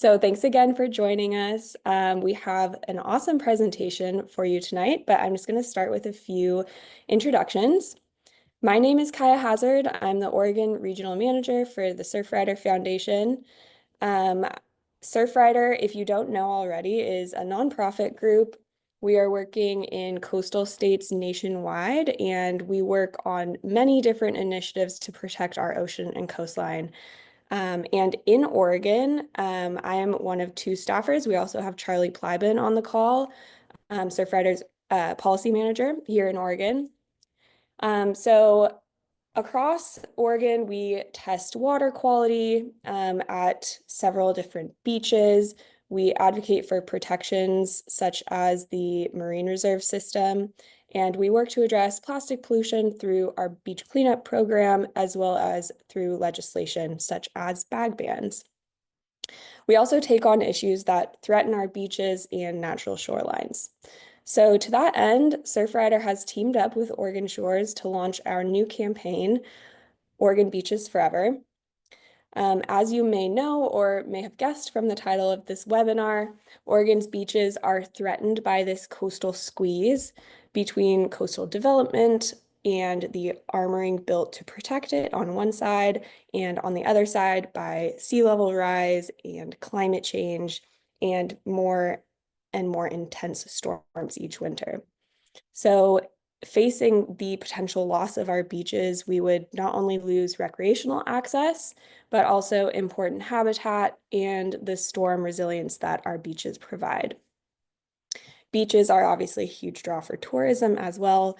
So thanks again for joining us. We have an awesome presentation for you tonight, but I'm just going to start with a few introductions. My name is Kaya Hazard. I'm the Oregon Regional Manager for the Surfrider Foundation. Um, Surfrider, if you don't know already, is a nonprofit group. We are working in coastal states nationwide, and we work on many different initiatives to protect our ocean and coastline. And in Oregon, I am one of two staffers. We also have Charlie Plyben on the call, Surfrider's policy manager here in Oregon. So across Oregon, we test water quality at several different beaches. We advocate for protections such as the marine reserve system, and we work to address plastic pollution through our beach cleanup program, as well as through legislation such as bag bans. We also take on issues that threaten our beaches and natural shorelines. So to that end, Surfrider has teamed up with Oregon Shores to launch our new campaign, Oregon Beaches Forever. As you may know or may have guessed from the title of this webinar, Oregon's beaches are threatened by this coastal squeeze between coastal development and the armoring built to protect it on one side, and on the other side by sea level rise and climate change and more intense storms each winter. So facing the potential loss of our beaches, we would not only lose recreational access, but also important habitat and the storm resilience that our beaches provide. Beaches are obviously a huge draw for tourism as well,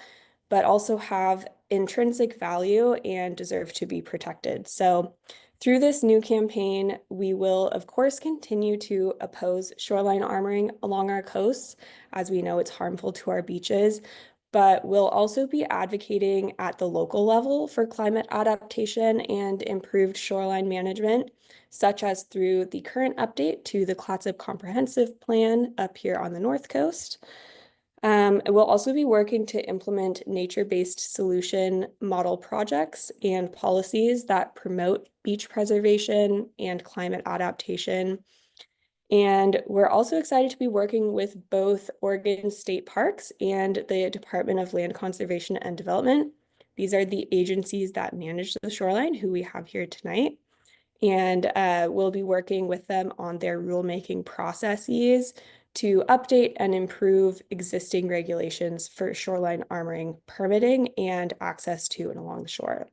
but also have intrinsic value and deserve to be protected. So through this new campaign, we will, of course, continue to oppose shoreline armoring along our coasts, as we know it's harmful to our beaches, but we'll also be advocating at the local level for climate adaptation and improved shoreline management, such as through the current update to the Clatsop Comprehensive Plan up here on the North Coast. We'll also be working to implement nature-based solution model projects and policies that promote beach preservation and climate adaptation. And we're also excited to be working with both Oregon State Parks and the Department of Land Conservation and Development. These are the agencies that manage the shoreline, who we have here tonight. And we'll be working with them on their rulemaking processes to update and improve existing regulations for shoreline armoring permitting and access to and along the shore.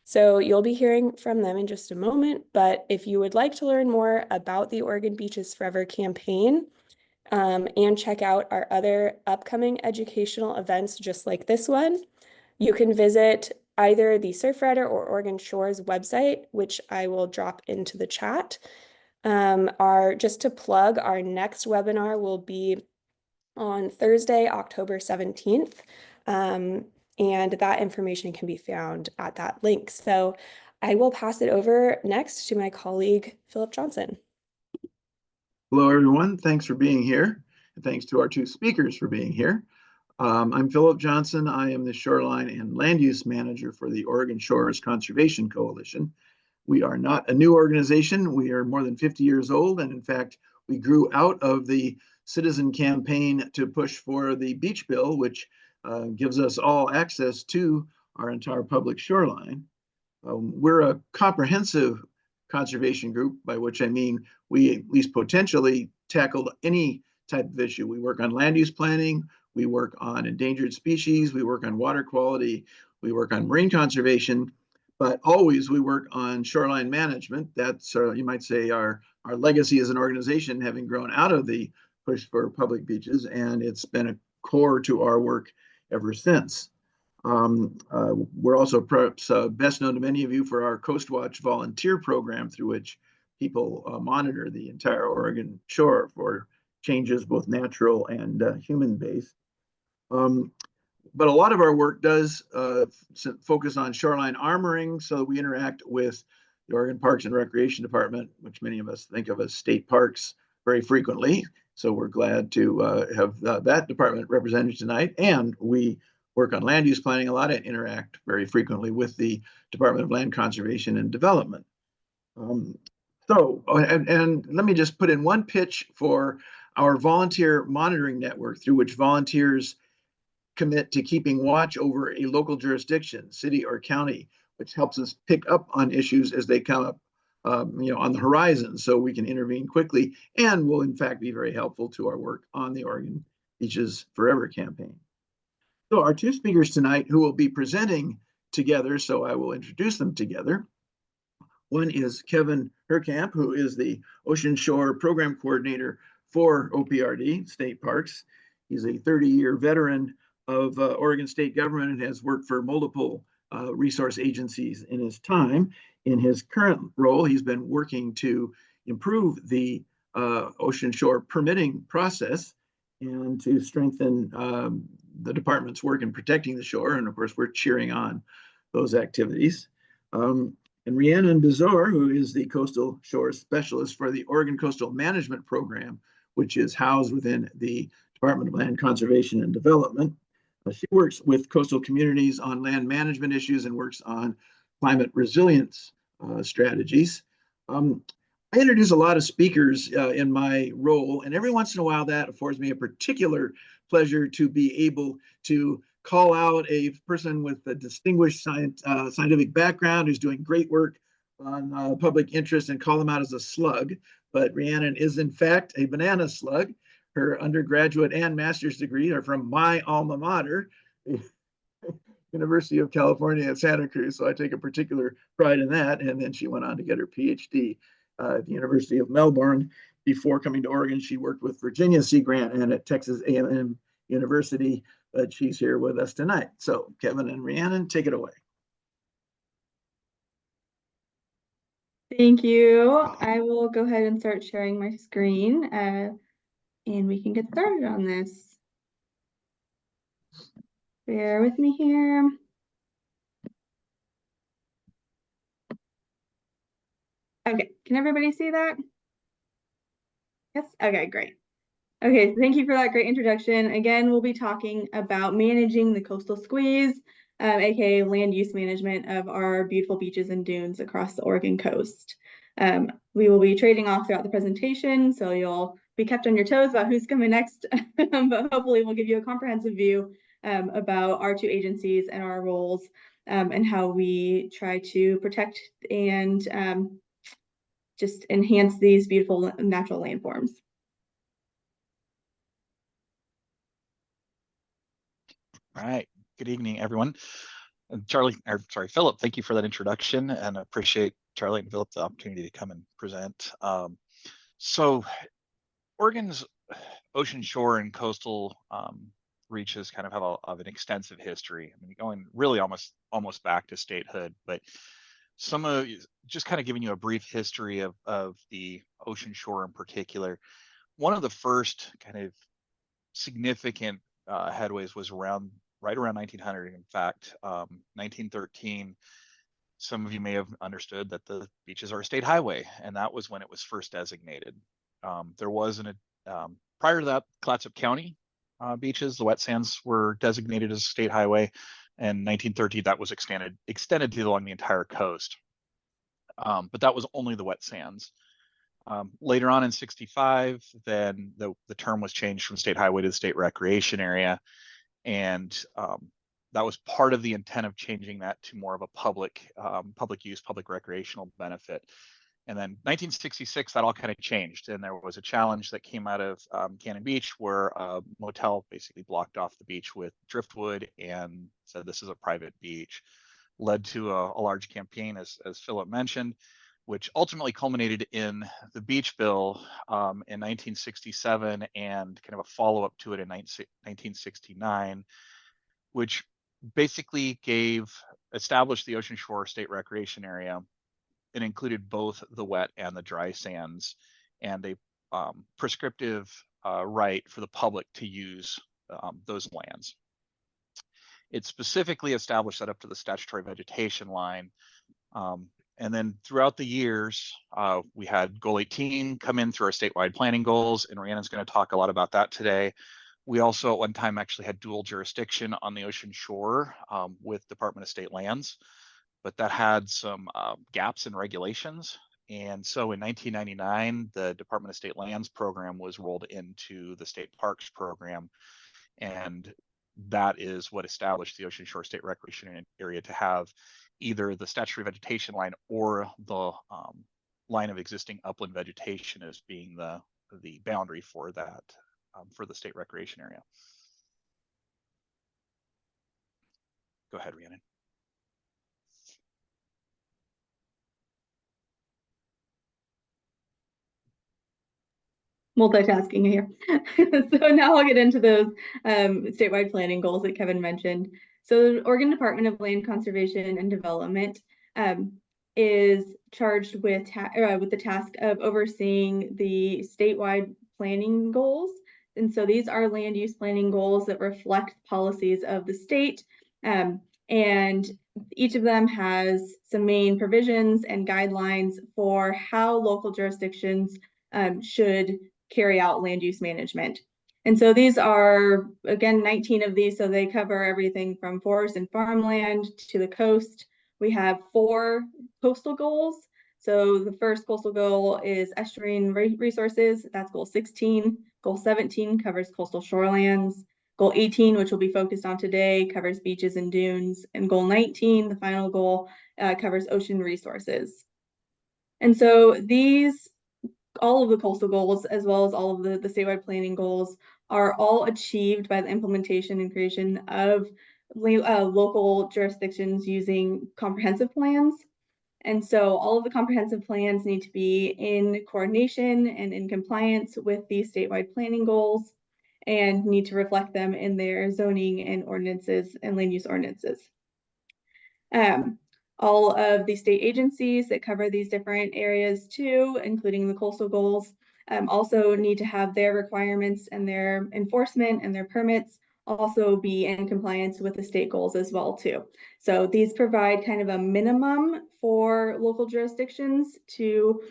So you'll be hearing from them in just a moment, but if you would like to learn more about the Oregon Beaches Forever campaign and check out our other upcoming educational events just like this one, you can visit either the Surfrider or Oregon Shores website, which I will drop into the chat. Just to plug, our next webinar will be on Thursday, October 17th. And that information can be found at that link. So I will pass it over next to my colleague, Philip Johnson. Hello, everyone. Thanks for being here. And thanks to our two speakers for being here. I'm Philip Johnson. I am the Shoreline and Land Use Manager for the Oregon Shores Conservation Coalition. We are not a new organization. We are more than 50 years old. And in fact, we grew out of the citizen campaign to push for the beach bill, which gives us all access to our entire public shoreline. We're a comprehensive conservation group, by which I mean we at least potentially tackled any type of issue. We work on land use planning, we work on endangered species, we work on water quality, we work on marine conservation, but always we work on shoreline management. That's, you might say, our legacy as an organization, having grown out of the push for public beaches, and it's been a core to our work ever since. We're also perhaps best known to many of you for our Coast Watch volunteer program, through which people monitor the entire Oregon shore for changes, both natural and human-based. But a lot of our work does focus on shoreline armoring, so we interact with the Oregon Parks and Recreation Department, which many of us think of as state parks, very frequently. So we're glad to have that department represented tonight. And we work on land use planning a lot and interact very frequently with the Department of Land Conservation and Development. And let me just put in one pitch for our volunteer monitoring network through which volunteers commit to keeping watch over a local jurisdiction, city or county, which helps us pick up on issues as they come up, on the horizon, so we can intervene quickly, and will in fact be very helpful to our work on the Oregon Beaches Forever campaign. So our two speakers tonight who will be presenting together, so I will introduce them together. One is Kevin Herkamp, who is the Ocean Shore Program Coordinator for OPRD State Parks. He's a 30-year veteran of Oregon State government and has worked for multiple resource agencies in his time. In his current role, he's been working to improve the ocean shore permitting process and to strengthen the department's work in protecting the shore. And of course, we're cheering on those activities. And Rhiannon Bezor, who is the Coastal Shores Specialist for the Oregon Coastal Management Program, which is housed within the Department of Land Conservation and Development. She works with coastal communities on land management issues and works on climate resilience strategies. I introduce a lot of speakers in my role, and every once in a while that affords me a particular pleasure to be able to call out a person with a distinguished scientific background who's doing great work on public interest and call them out as a slug. But Rhiannon is in fact a banana slug. Her undergraduate and master's degree are from my alma mater, the University of California at Santa Cruz. So I take a particular pride in that. And then she went on to get her PhD at the University of Melbourne. Before coming to Oregon, she worked with Virginia Sea Grant and at Texas A&M University, but she's here with us tonight. So Kevin and Rhiannon, take it away. Thank you. I will go ahead and start sharing my screen and we can get started on this. Bear with me here. Okay, can everybody see that? Yes, okay, great. Okay, thank you for that great introduction. Again, we'll be talking about managing the coastal squeeze, aka land use management of our beautiful beaches and dunes across the Oregon coast. We will be trading off throughout the presentation, so you'll be kept on your toes about who's coming next, but hopefully we'll give you a comprehensive view about our two agencies and our roles and how we try to protect and just enhance these beautiful natural landforms. All right. Good evening, everyone. Philip, thank you for that introduction, and I appreciate Charlie and Philip the opportunity to come and present. So Oregon's ocean shore and coastal reaches kind of have an extensive history. I mean, going really almost back to statehood, but just kind of giving you a brief history of the ocean shore in particular. One of the first kind of significant headways was right around 1900. In fact, 1913, some of you may have understood that the beaches are a state highway, and that was when it was first designated. There was prior to that, Clatsop County beaches, the wet sands were designated as a state highway, and 1930 that was extended along the entire coast. But that was only the wet sands. Later on in 65, then the term was changed from state highway to the state recreation area. And that was part of the intent of changing that to more of a public use, public recreational benefit. And then 1966, that all kind of changed. And there was a challenge that came out of Cannon Beach where a motel basically blocked off the beach with driftwood and said this is a private beach. Led to a large campaign, as Philip mentioned, which ultimately culminated in the Beach Bill in 1967 and kind of a follow-up to it in 1969, which basically established the Ocean Shore State Recreation Area and included both the wet and the dry sands, and a prescriptive right for the public to use those lands. It specifically established that up to the statutory vegetation line. And then throughout the years, we had Goal 18 come in through our statewide planning goals, and Rhiannon's going to talk a lot about that today. We also at one time actually had dual jurisdiction on the ocean shore with Department of State Lands, but that had some gaps in regulations. And so in 1999, the Department of State Lands program was rolled into the State Parks program. And that is what established the Ocean Shore State Recreation Area to have either the statutory vegetation line or the line of existing upland vegetation as being the boundary for that, for the state recreation area. Go ahead, Rhiannon. Multitasking here. So now I'll get into those statewide planning goals that Kevin mentioned. So the Oregon Department of Land Conservation and Development is charged with the task of overseeing the statewide planning goals. And so these are land use planning goals that reflect policies of the state. And each of them has some main provisions and guidelines for how local jurisdictions should carry out land use management. And so these are, again, 19 of these. So they cover everything from forest and farmland to the coast. We have 4 coastal goals. So the first coastal goal is estuarine resources. That's goal 16. Goal 17 covers coastal shorelands. Goal 18, which we'll be focused on today, covers beaches and dunes. And goal 19, the final goal, covers ocean resources. And so these, all of the coastal goals, as well as all of the statewide planning goals, are all achieved by the implementation and creation of local jurisdictions using comprehensive plans. And so all of the comprehensive plans need to be in coordination and in compliance with these statewide planning goals and need to reflect them in their zoning and ordinances and land use ordinances. All of the state agencies that cover these different areas too, including the coastal goals, also need to have their requirements and their enforcement and their permits also be in compliance with the state goals as well too. So these provide kind of a minimum for local jurisdictions to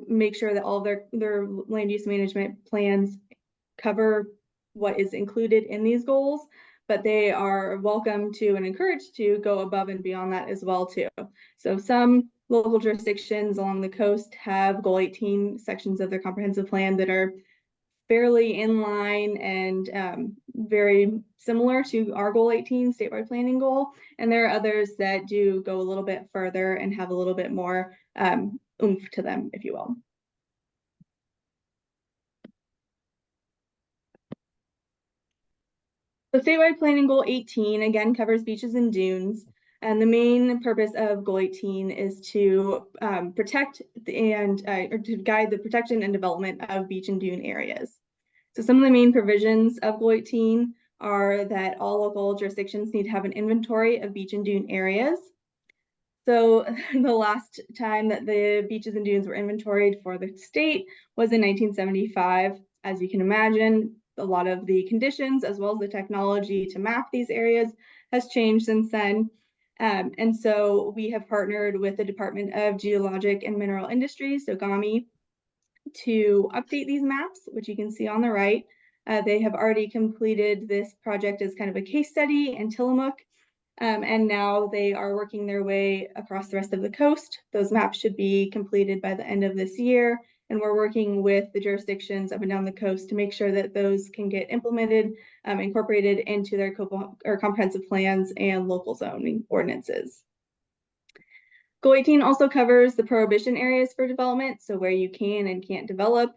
make sure that all their land use management plans cover what is included in these goals, but they are welcome to and encouraged to go above and beyond that as well too. So some local jurisdictions along the coast have goal 18 sections of their comprehensive plan that are fairly in line and very similar to our goal 18 statewide planning goal. And there are others that do go a little bit further and have a little bit more oomph to them, if you will. So statewide planning goal 18 again covers beaches and dunes. And the main purpose of goal 18 is to protect and or to guide the protection and development of beach and dune areas. So some of the main provisions of goal 18 are that all local jurisdictions need to have an inventory of beach and dune areas. So the last time that the beaches and dunes were inventoried for the state was in 1975. As you can imagine, a lot of the conditions as well as the technology to map these areas has changed since then. And so we have partnered with the Department of Geologic and Mineral Industries, so GAMI, to update these maps, which you can see on the right. They have already completed this project as kind of a case study in Tillamook, and now they are working their way across the rest of the coast. Those maps should be completed by the end of this year, and we're working with the jurisdictions up and down the coast to make sure that those can get implemented, incorporated into their comprehensive plans and local zoning ordinances. Goal 18 also covers the prohibition areas for development, so where you can and can't develop.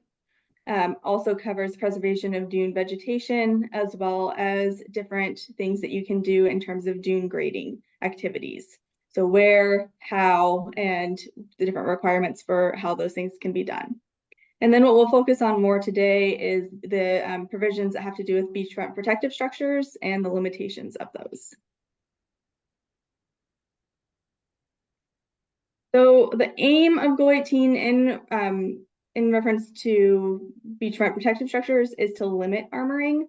Also covers preservation of dune vegetation, as well as different things that you can do in terms of dune grading activities. So where, how, and the different requirements for how those things can be done. And then what we'll focus on more today is the provisions that have to do with beachfront protective structures and the limitations of those. So the aim of Goal 18 in reference to beachfront protective structures is to limit armoring.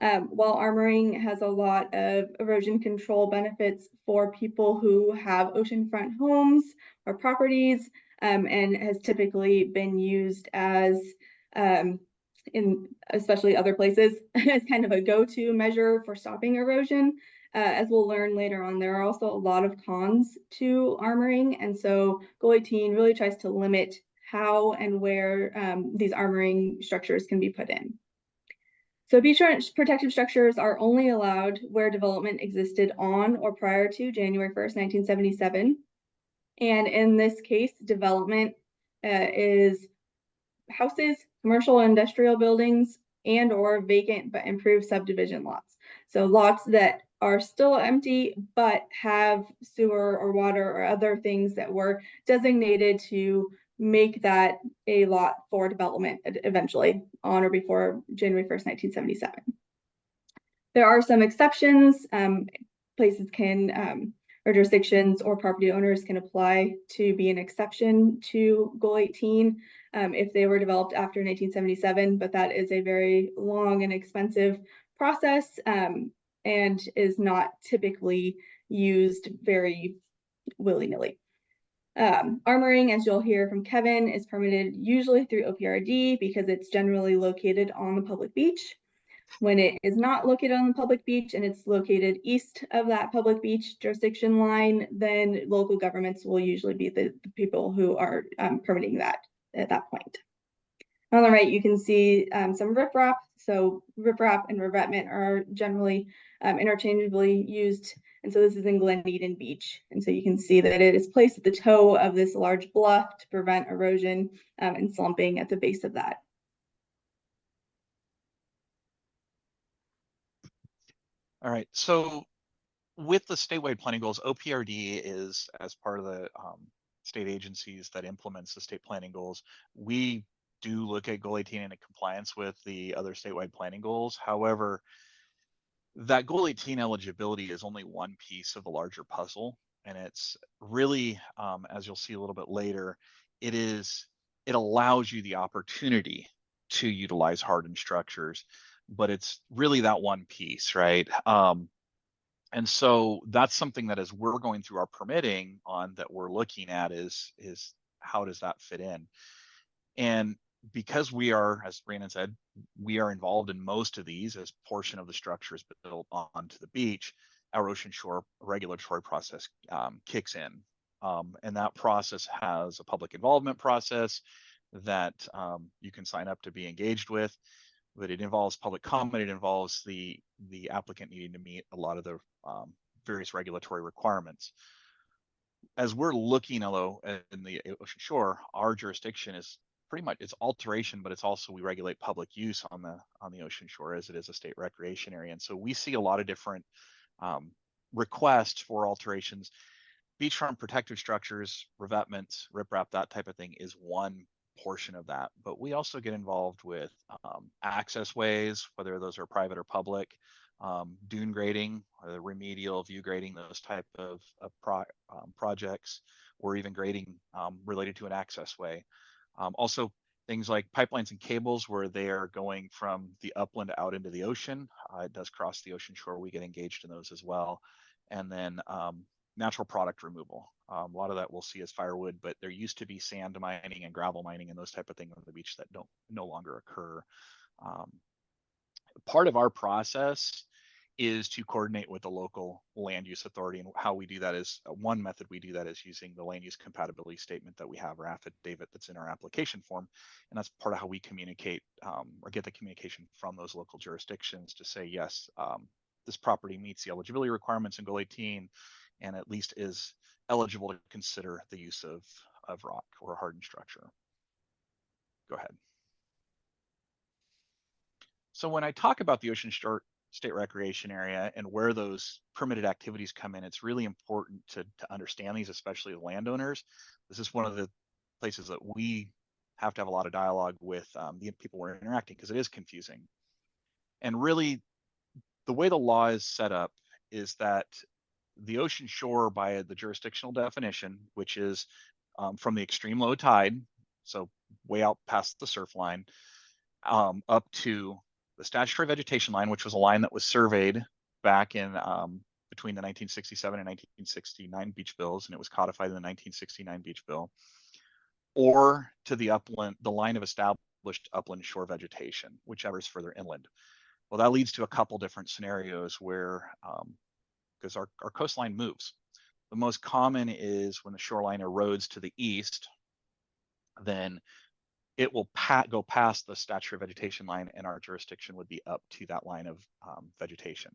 While armoring has a lot of erosion control benefits for people who have oceanfront homes or properties, and has typically been used as, in especially other places, as kind of a go-to measure for stopping erosion. as we'll learn later on, there are also a lot of cons to armoring. And so Goal 18 really tries to limit how and where these armoring structures can be put in. So beachfront protective structures are only allowed where development existed on or prior to January 1st, 1977. And in this case, development is houses, commercial and industrial buildings, and or vacant but improved subdivision lots. So lots that are still empty but have sewer or water or other things that were designated to make that a lot for development eventually on or before January 1st, 1977. There are some exceptions. Places can or jurisdictions or property owners can apply to be an exception to Goal 18 if they were developed after 1977, but that is a very long and expensive process and is not typically used very willy-nilly. Armoring, as you'll hear from Kevin, is permitted usually through OPRD because it's generally located on the public beach. When it is not located on the public beach and it's located east of that public beach jurisdiction line, then local governments will usually be the people who are permitting that at that point. On the right, you can see some riprap. So riprap and revetment are generally interchangeably used. And so this is in Glen Eden Beach. And so you can see that it is placed at the toe of this large bluff to prevent erosion and slumping at the base of that. All right, so with the statewide planning goals, OPRD is, as part of the state agencies that implements the state planning goals, we do look at Goal 18 in compliance with the other statewide planning goals. However, that Goal 18 eligibility is only one piece of the larger puzzle. And it's really, as you'll see a little bit later, it allows you the opportunity to utilize hardened structures, but it's really that one piece, right? And so that's something that as we're going through our permitting on that we're looking at is how does that fit in? And because we are, as Brandon said, we are involved in most of these as portion of the structures built onto the beach, our ocean shore regulatory process kicks in. And that process has a public involvement process that you can sign up to be engaged with. But it involves public comment. It involves the applicant needing to meet a lot of the various regulatory requirements. As we're looking, although in the ocean shore, our jurisdiction is pretty much it's alteration, but it's also we regulate public use on the ocean shore as it is a state recreation area, and so we see a lot of different requests for alterations. Beachfront protective structures, revetments, riprap, that type of thing is one portion of that, but we also get involved with access ways, whether those are private or public, dune grading, remedial view grading, those type of projects, or even grading related to an access way. Also things like pipelines and cables where they are going from the upland out into the ocean. It does cross the ocean shore. We get engaged in those as well. And then natural product removal. A lot of that we'll see as firewood, but there used to be sand mining and gravel mining and those type of things on the beach that no longer occur. Part of our process is to coordinate with the local land use authority, and how we do that is one method we do that is using the land use compatibility statement that we have, or affidavit that's in our application form, and that's part of how we communicate or get the communication from those local jurisdictions to say yes, this property meets the eligibility requirements in Goal 18 and at least is eligible to consider the use of rock or a hardened structure. Go ahead. So when I talk about the ocean shore state recreation area and where those permitted activities come in, it's really important to understand these, especially the landowners. This is one of the places that we have to have a lot of dialogue with the people we're interacting, because it is confusing. And really, the way the law is set up is that the ocean shore, by the jurisdictional definition, which is from the extreme low tide, so way out past the surf line, up to the statutory vegetation line, which was a line that was surveyed back in between the 1967 and 1969 beach bills, and it was codified in the 1969 beach bill, or to the upland, the line of established upland shore vegetation, whichever is further inland. Well, that leads to a couple different scenarios where because our coastline moves. The most common is when the shoreline erodes to the east, then it will go past the statutory vegetation line, and our jurisdiction would be up to that line of vegetation.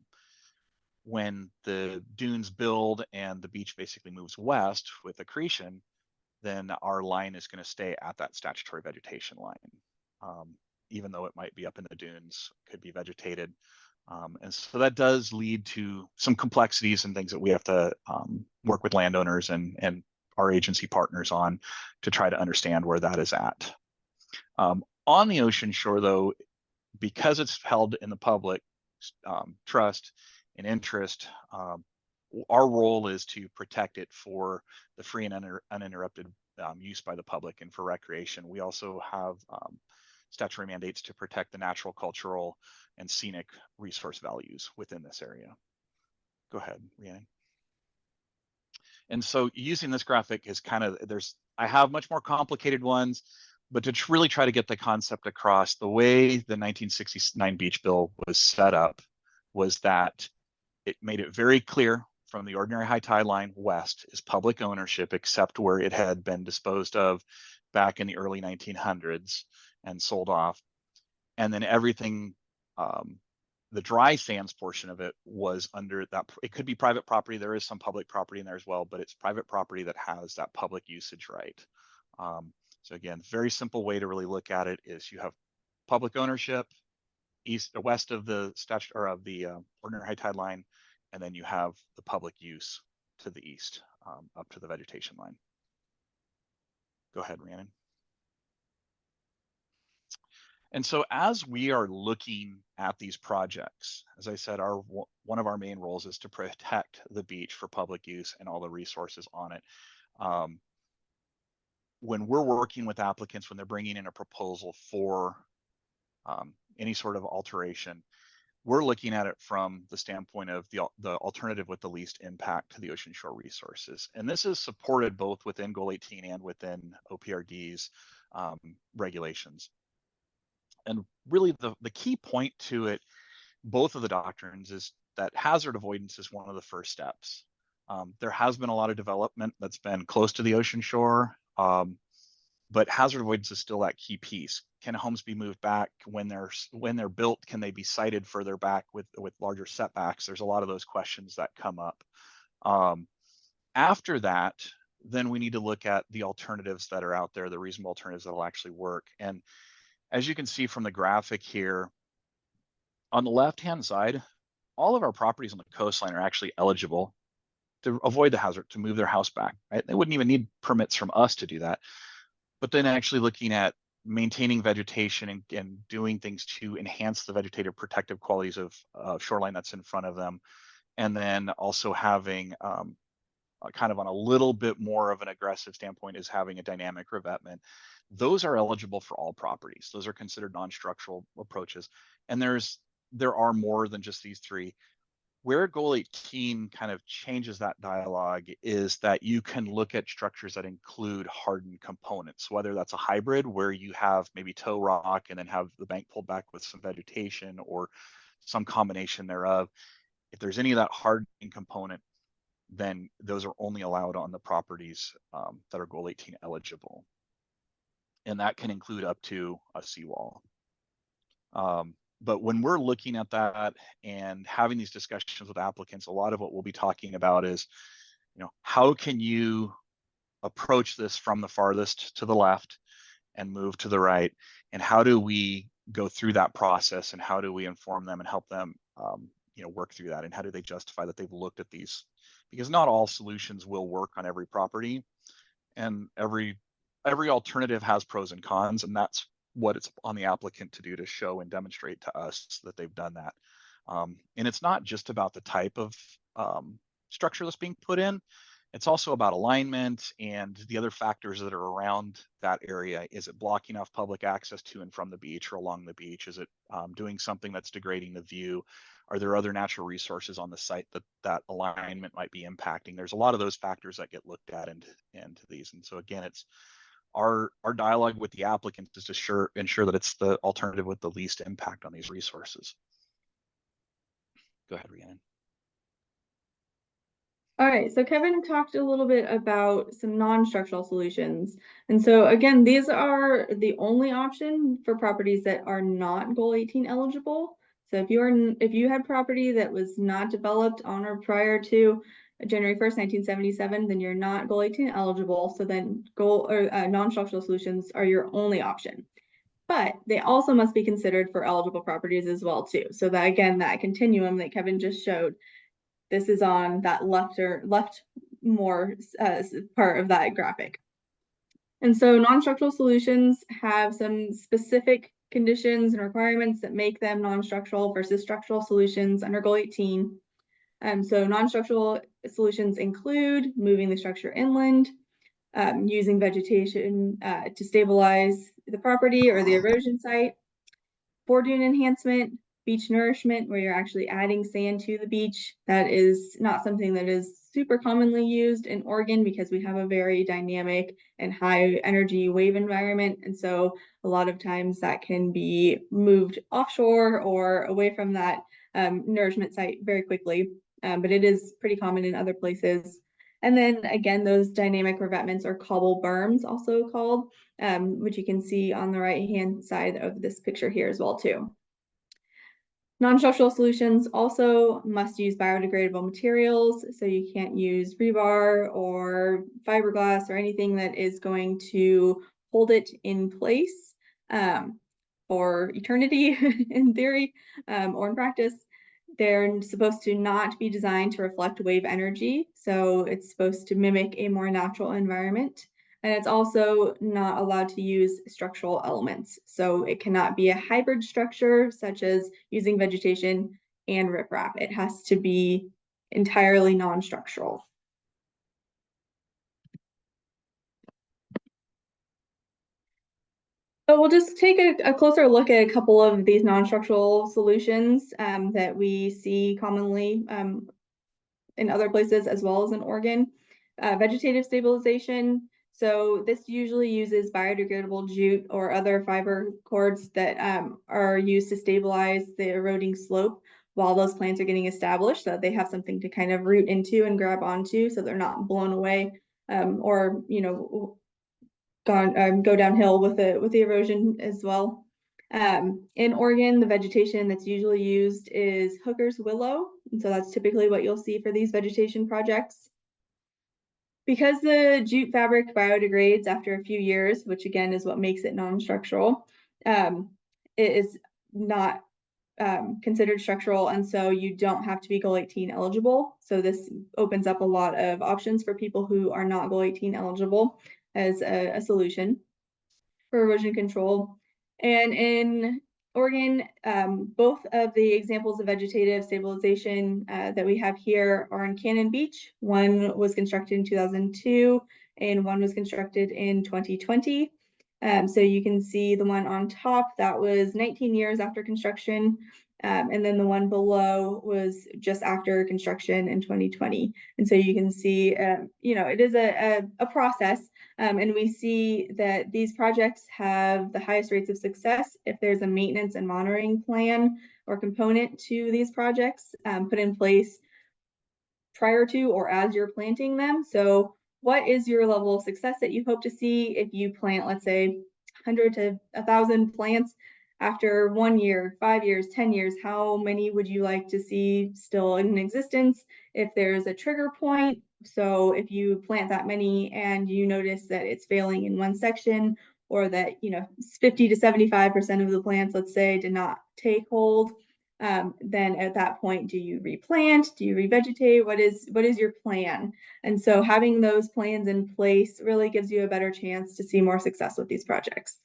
When the dunes build and the beach basically moves west with accretion, then our line is going to stay at that statutory vegetation line, even though it might be up in the dunes, could be vegetated. And so that does lead to some complexities and things that we have to work with landowners and our agency partners on to try to understand where that is at. On the ocean shore, though, because it's held in the public trust and interest, our role is to protect it for the free and uninterrupted use by the public and for recreation. We also have statutory mandates to protect the natural, cultural, and scenic resource values within this area. Go ahead, Rhiannon. And so using this graphic is kind of, I have much more complicated ones, but to really try to get the concept across, the way the 1969 Beach Bill was set up was that it made it very clear from the ordinary high tide line west is public ownership, except where it had been disposed of back in the early 1900s and sold off. And then everything, the dry sands portion of it was under that. It could be private property. There is some public property in there as well, but it's private property that has that public usage right. So again, very simple way to really look at it is you have public ownership east or west of the statute or of the ordinary high tide line, and then you have the public use to the east up to the vegetation line. Go ahead, Rhiannon. And so as we are looking at these projects, as I said, one of our main roles is to protect the beach for public use and all the resources on it. When we're working with applicants, when they're bringing in a proposal for any sort of alteration, we're looking at it from the standpoint of the alternative with the least impact to the ocean shore resources. And this is supported both within Goal 18 and within OPRD's regulations. And really the key point to it, both of the doctrines, is that hazard avoidance is one of the first steps. There has been a lot of development that's been close to the ocean shore, but hazard avoidance is still that key piece. Can homes be moved back when they're built? Can they be sited further back with larger setbacks? There's a lot of those questions that come up. After that, then we need to look at the alternatives that are out there, the reasonable alternatives that will actually work. And as you can see from the graphic here, on the left-hand side, all of our properties on the coastline are actually eligible to avoid the hazard, to move their house back, right? They wouldn't even need permits from us to do that. But then actually looking at maintaining vegetation and doing things to enhance the vegetative protective qualities of shoreline that's in front of them. And then also having kind of on a little bit more of an aggressive standpoint is having a dynamic revetment. Those are eligible for all properties. Those are considered non-structural approaches. And there are more than just these three. Where Goal 18 kind of changes that dialogue is that you can look at structures that include hardened components, whether that's a hybrid where you have maybe toe rock and then have the bank pulled back with some vegetation or some combination thereof. If there's any of that hardening component, then those are only allowed on the properties that are Goal 18 eligible. And that can include up to a seawall. But when we're looking at that and having these discussions with applicants, a lot of what we'll be talking about is, how can you approach this from the farthest to the left and move to the right? And how do we go through that process, and how do we inform them and help them, work through that? And how do they justify that they've looked at these? Because not all solutions will work on every property, and every alternative has pros and cons, and that's what it's on the applicant to do, to show and demonstrate to us that they've done that. And it's not just about the type of structure that's being put in. It's also about alignment and the other factors that are around that area. Is it blocking off public access to and from the beach or along the beach? Is it doing something that's degrading the view? Are there other natural resources on the site that alignment might be impacting? There's a lot of those factors that get looked at into these. And so again, it's our dialogue with the applicants is to ensure that it's the alternative with the least impact on these resources. Go ahead, Rhiannon. All right, so Kevin talked a little bit about some non-structural solutions. And so again, these are the only option for properties that are not Goal 18 eligible. So if you had property that was not developed on or prior to January 1st, 1977, then you're not Goal 18 eligible. So then non-structural solutions are your only option. But they also must be considered for eligible properties as well too. So that again, that continuum that Kevin just showed, this is on that left more part of that graphic. And so non-structural solutions have some specific conditions and requirements that make them non-structural versus structural solutions under Goal 18. So non-structural solutions include moving the structure inland, using vegetation to stabilize the property or the erosion site, board dune enhancement, beach nourishment, where you're actually adding sand to the beach. That is not something that is super commonly used in Oregon because we have a very dynamic and high energy wave environment. And so a lot of times that can be moved offshore or away from that nourishment site very quickly. But it is pretty common in other places. And then again, those dynamic revetments or cobble berms, also called, which you can see on the right-hand side of this picture here as well too. Non-structural solutions also must use biodegradable materials, so you can't use rebar or fiberglass or anything that is going to hold it in place for eternity in theory or in practice. They're supposed to not be designed to reflect wave energy, so it's supposed to mimic a more natural environment. And it's also not allowed to use structural elements. So it cannot be a hybrid structure, such as using vegetation and riprap. It has to be entirely non-structural. So we'll just take a closer look at a couple of these non-structural solutions that we see commonly in other places as well as in Oregon. Vegetative stabilization. So this usually uses biodegradable jute or other fiber cords that are used to stabilize the eroding slope while those plants are getting established, so that they have something to kind of root into and grab onto, so they're not blown away or go downhill with the erosion as well. In Oregon, the vegetation that's usually used is Hooker's willow. And so that's typically what you'll see for these vegetation projects. Because the jute fabric biodegrades after a few years, which again is what makes it non-structural, it is not considered structural, and so you don't have to be Goal 18 eligible. So this opens up a lot of options for people who are not Goal 18 eligible as a solution for erosion control. And in Oregon, both of the examples of vegetative stabilization that we have here are in Cannon Beach. One was constructed in 2002 and one was constructed in 2020. So you can see the one on top, that was 19 years after construction. And then the one below was just after construction in 2020. And so you can see, it is a process. And we see that these projects have the highest rates of success if there's a maintenance and monitoring plan or component to these projects put in place prior to or as you're planting them. So what is your level of success that you hope to see if you plant, let's say, 100 to 1,000 plants after 1 year, 5 years, 10 years? How many would you like to see still in existence? If there's a trigger point, so if you plant that many and you notice that it's failing in one section, or that 50 to 75% of the plants, let's say, did not take hold, then at that point, do you replant? Do you revegetate? What is your plan? And so having those plans in place really gives you a better chance to see more success with these projects.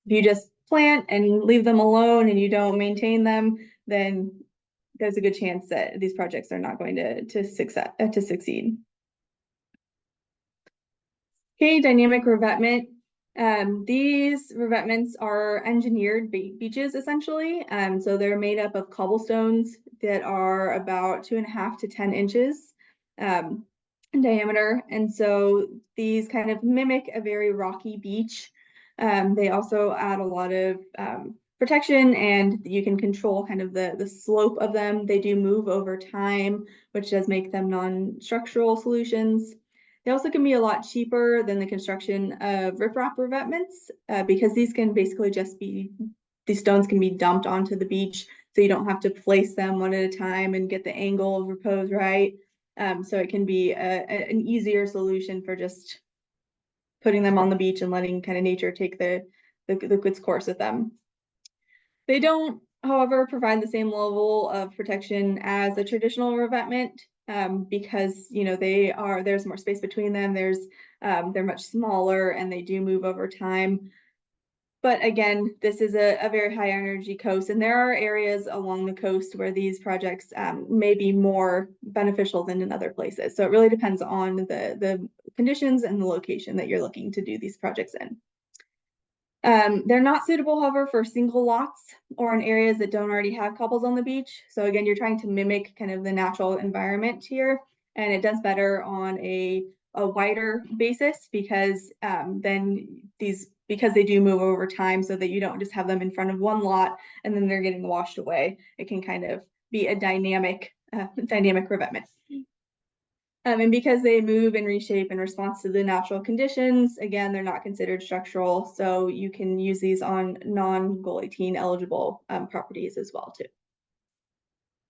If you just plant and leave them alone and you don't maintain them, then there's a good chance that these projects are not going to succeed. Okay, dynamic revetment. These revetments are engineered beaches essentially. So they're made up of cobblestones that are about 2.5 to 10 inches in diameter. And so these kind of mimic a very rocky beach. They also add a lot of protection, and you can control kind of the slope of them. They do move over time, which does make them non-structural solutions. They also can be a lot cheaper than the construction of riprap revetments because these can basically just be, these stones can be dumped onto the beach, so you don't have to place them one at a time and get the angle of repose right. So it can be an easier solution for just putting them on the beach and letting kind of nature take the its course with them. They don't, however, provide the same level of protection as a traditional revetment because there's more space between them. They're much smaller and they do move over time. But again, this is a very high energy coast, and there are areas along the coast where these projects may be more beneficial than in other places. So it really depends on the conditions and the location that you're looking to do these projects in. They're not suitable, however, for single lots or in areas that don't already have couples on the beach. So again, you're trying to mimic kind of the natural environment here, and it does better on a wider basis because because they do move over time, so that you don't just have them in front of one lot and then they're getting washed away. It can kind of be a dynamic revetment. And because they move and reshape in response to the natural conditions, again, they're not considered structural. So you can use these on non-Goal 18 eligible properties as well too.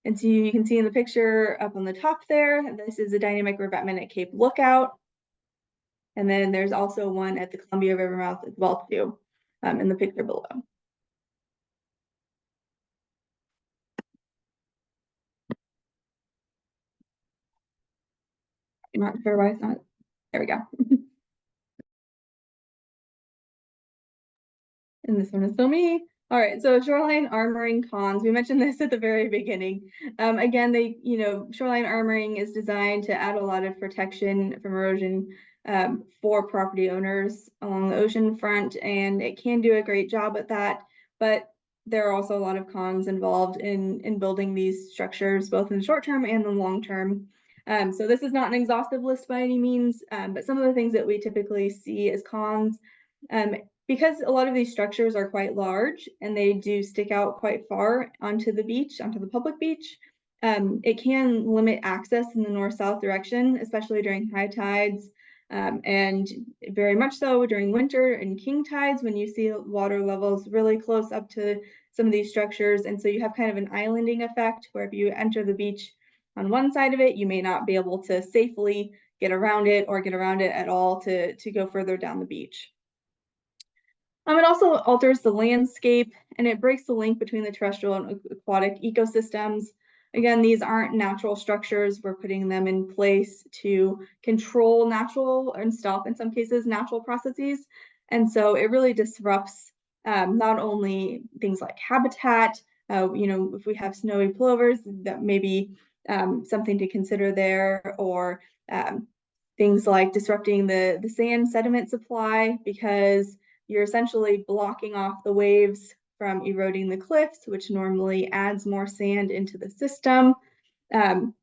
And so you can see in the picture up on the top there, this is a dynamic revetment at Cape Lookout. And then there's also one at the Columbia River mouth as well too, in the picture below. I'm not sure why it's not. There we go. And this one is still me. All right, so shoreline armoring cons. We mentioned this at the very beginning. Again, shoreline armoring is designed to add a lot of protection from erosion for property owners along the ocean front, and it can do a great job at that. But there are also a lot of cons involved in building these structures, both in the short term and the long term. So this is not an exhaustive list by any means, but some of the things that we typically see as cons. Because a lot of these structures are quite large and they do stick out quite far onto the beach, onto the public beach, it can limit access in the north-south direction, especially during high tides, and very much so during winter and king tides when you see water levels really close up to some of these structures. And so you have kind of an islanding effect where if you enter the beach on one side of it, you may not be able to safely get around it or get around it at all to go further down the beach. It also alters the landscape and it breaks the link between the terrestrial and aquatic ecosystems. Again, these aren't natural structures. We're putting them in place to control natural and stop, in some cases, natural processes. And so it really disrupts not only things like habitat, if we have snowy plovers, that may be something to consider there, or things like disrupting the sand sediment supply, because you're essentially blocking off the waves from eroding the cliffs, which normally adds more sand into the system.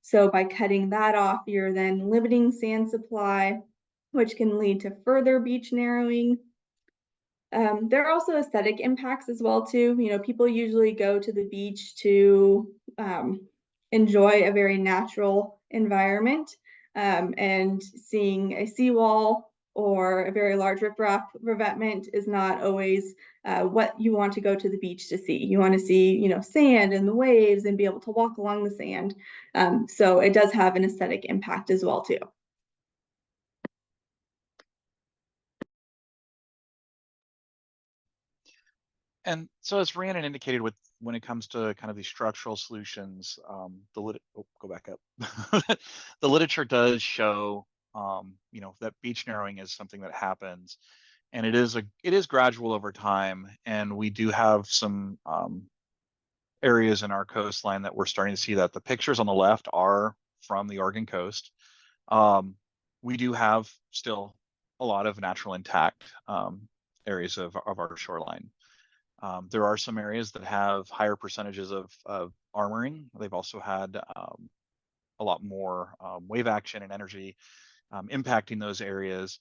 So by cutting that off, you're then limiting sand supply, which can lead to further beach narrowing. There are also aesthetic impacts as well too. People usually go to the beach to enjoy a very natural environment, and seeing a seawall or a very large riprap revetment is not always what you want to go to the beach to see. You want to see, sand and the waves and be able to walk along the sand. So it does have an aesthetic impact as well too. And so as Rhiannon indicated, when it comes to kind of these structural solutions, go back up. The literature does show, that beach narrowing is something that happens, and it is gradual over time. And we do have some areas in our coastline that we're starting to see that. The pictures on the left are from the Oregon coast. We do have still a lot of natural intact areas of our shoreline. There are some areas that have higher percentages of armoring. They've also had a lot more wave action and energy impacting those areas.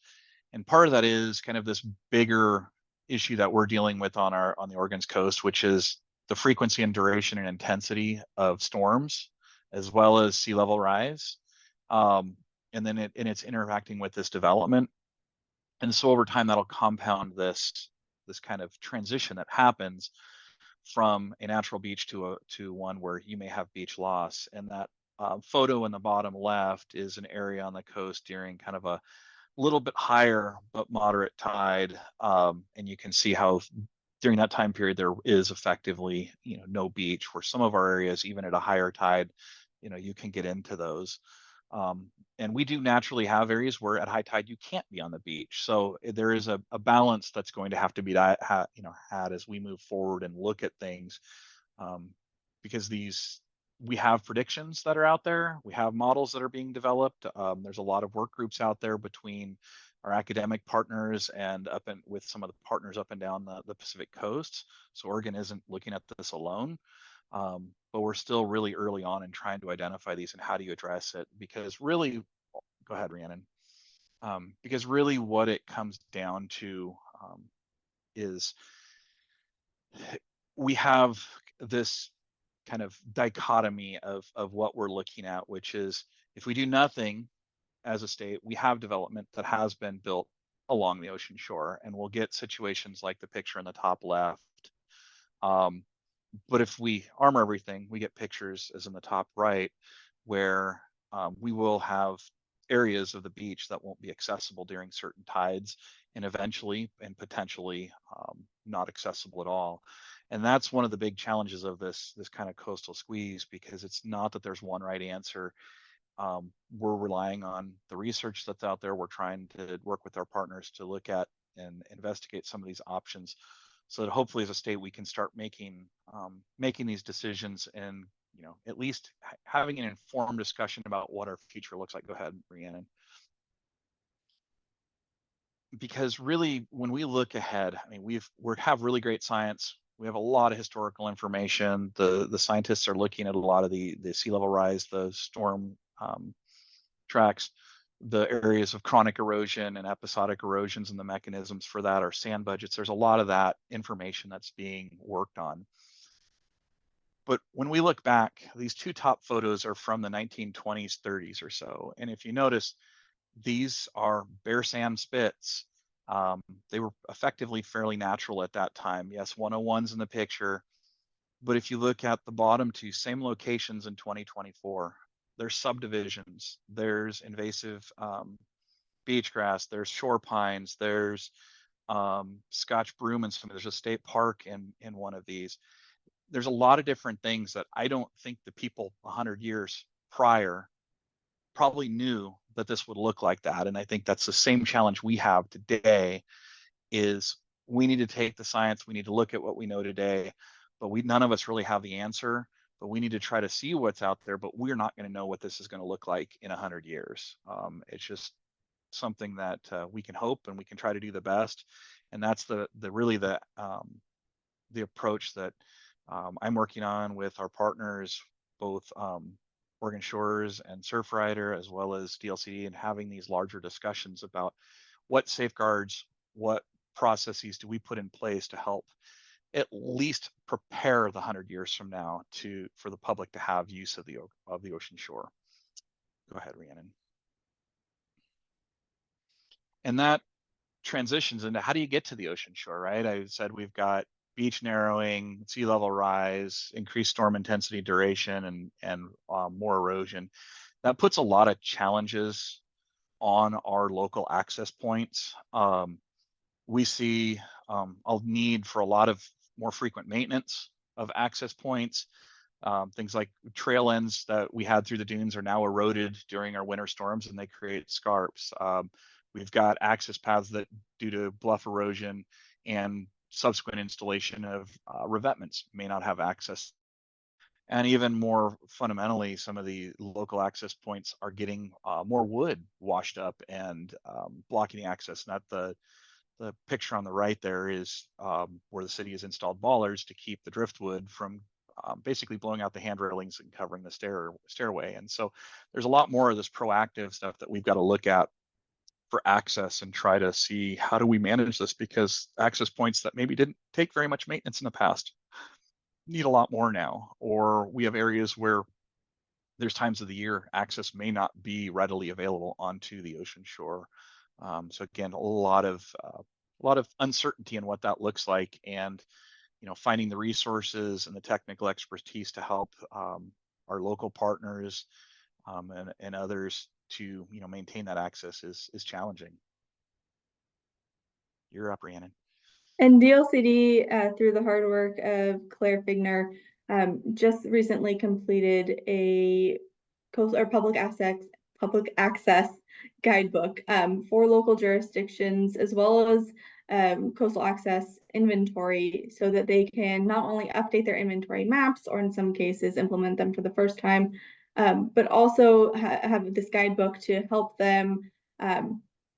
And part of that is kind of this bigger issue that we're dealing with on the Oregon's coast, which is the frequency and duration and intensity of storms, as well as sea level rise. And then it's interacting with this development. And so over time, that'll compound this kind of transition that happens from a natural beach to one where you may have beach loss. And that photo in the bottom left is an area on the coast during kind of a little bit higher but moderate tide, and you can see how during that time period there is effectively no beach, where some of our areas, even at a higher tide, you can get into those. And we do naturally have areas where at high tide you can't be on the beach. So there is a balance that's going to have to be had as we move forward and look at things, because we have predictions that are out there. We have models that are being developed. There's a lot of work groups out there between our academic partners and with some of the partners up and down the Pacific coast. So Oregon isn't looking at this alone. But we're still really early on in trying to identify these and how do you address it? Because really, go ahead, Rhiannon. Because really what it comes down to is we have this kind of dichotomy of what we're looking at, which is if we do nothing as a state, we have development that has been built along the ocean shore, and we'll get situations like the picture in the top left. But if we armor everything, we get pictures as in the top right, where we will have areas of the beach that won't be accessible during certain tides, and eventually and potentially not accessible at all. And that's one of the big challenges of this kind of coastal squeeze, because it's not that there's one right answer. We're relying on the research that's out there. We're trying to work with our partners to look at and investigate some of these options, so that hopefully as a state we can start making these decisions and at least having an informed discussion about what our future looks like. Go ahead, Rhiannon. Because really, when we look ahead, I mean, we have really great science. We have a lot of historical information. The scientists are looking at a lot of the sea level rise, the storm tracks, the areas of chronic erosion and episodic erosions, and the mechanisms for that, are sand budgets. There's a lot of that information that's being worked on. But when we look back, these two top photos are from the 1920s, 30s or so. And if you notice, these are bare sand spits. They were effectively fairly natural at that time. Yes, 101's in the picture. But if you look at the bottom two, same locations in 2024, there's subdivisions, there's invasive beach grass, there's shore pines, there's Scotch broom, and there's a state park in one of these. There's a lot of different things that I don't think the people 100 years prior probably knew that this would look like that. And I think that's the same challenge we have today, is we need to take the science, we need to look at what we know today, but none of us really have the answer, but we need to try to see what's out there, but we're not going to know what this is going to look like in 100 years. It's just something that we can hope and we can try to do the best. And that's the approach that I'm working on with our partners, both Oregon Shores and Surfrider, as well as DLC, and having these larger discussions about what safeguards, what processes do we put in place to help at least prepare the 100 years from now for the public to have use of the ocean shore. Go ahead, Rhiannon. And that transitions into how do you get to the ocean shore, right? I said we've got beach narrowing, sea level rise, increased storm intensity, duration, and more erosion. That puts a lot of challenges on our local access points. We see a need for a lot of more frequent maintenance of access points. Things like trail ends that we had through the dunes are now eroded during our winter storms, and they create scarps. We've got access paths that, due to bluff erosion and subsequent installation of revetments, may not have access. And even more fundamentally, some of the local access points are getting more wood washed up and blocking the access. And that the picture on the right there is where the city has installed bollards to keep the driftwood from basically blowing out the hand railings and covering the stairway. And so there's a lot more of this proactive stuff that we've got to look at for access and try to see how do we manage this, because access points that maybe didn't take very much maintenance in the past need a lot more now. Or we have areas where there's times of the year access may not be readily available onto the ocean shore. So again, a lot of uncertainty in what that looks like, and finding the resources and the technical expertise to help our local partners and others to maintain that access is challenging. You're up, Rhiannon. And DLCD, through the hard work of Claire Figner, just recently completed a coastal or public access guidebook for local jurisdictions, as well as coastal access inventory, so that they can not only update their inventory maps, or in some cases implement them for the first time, but also have this guidebook to help them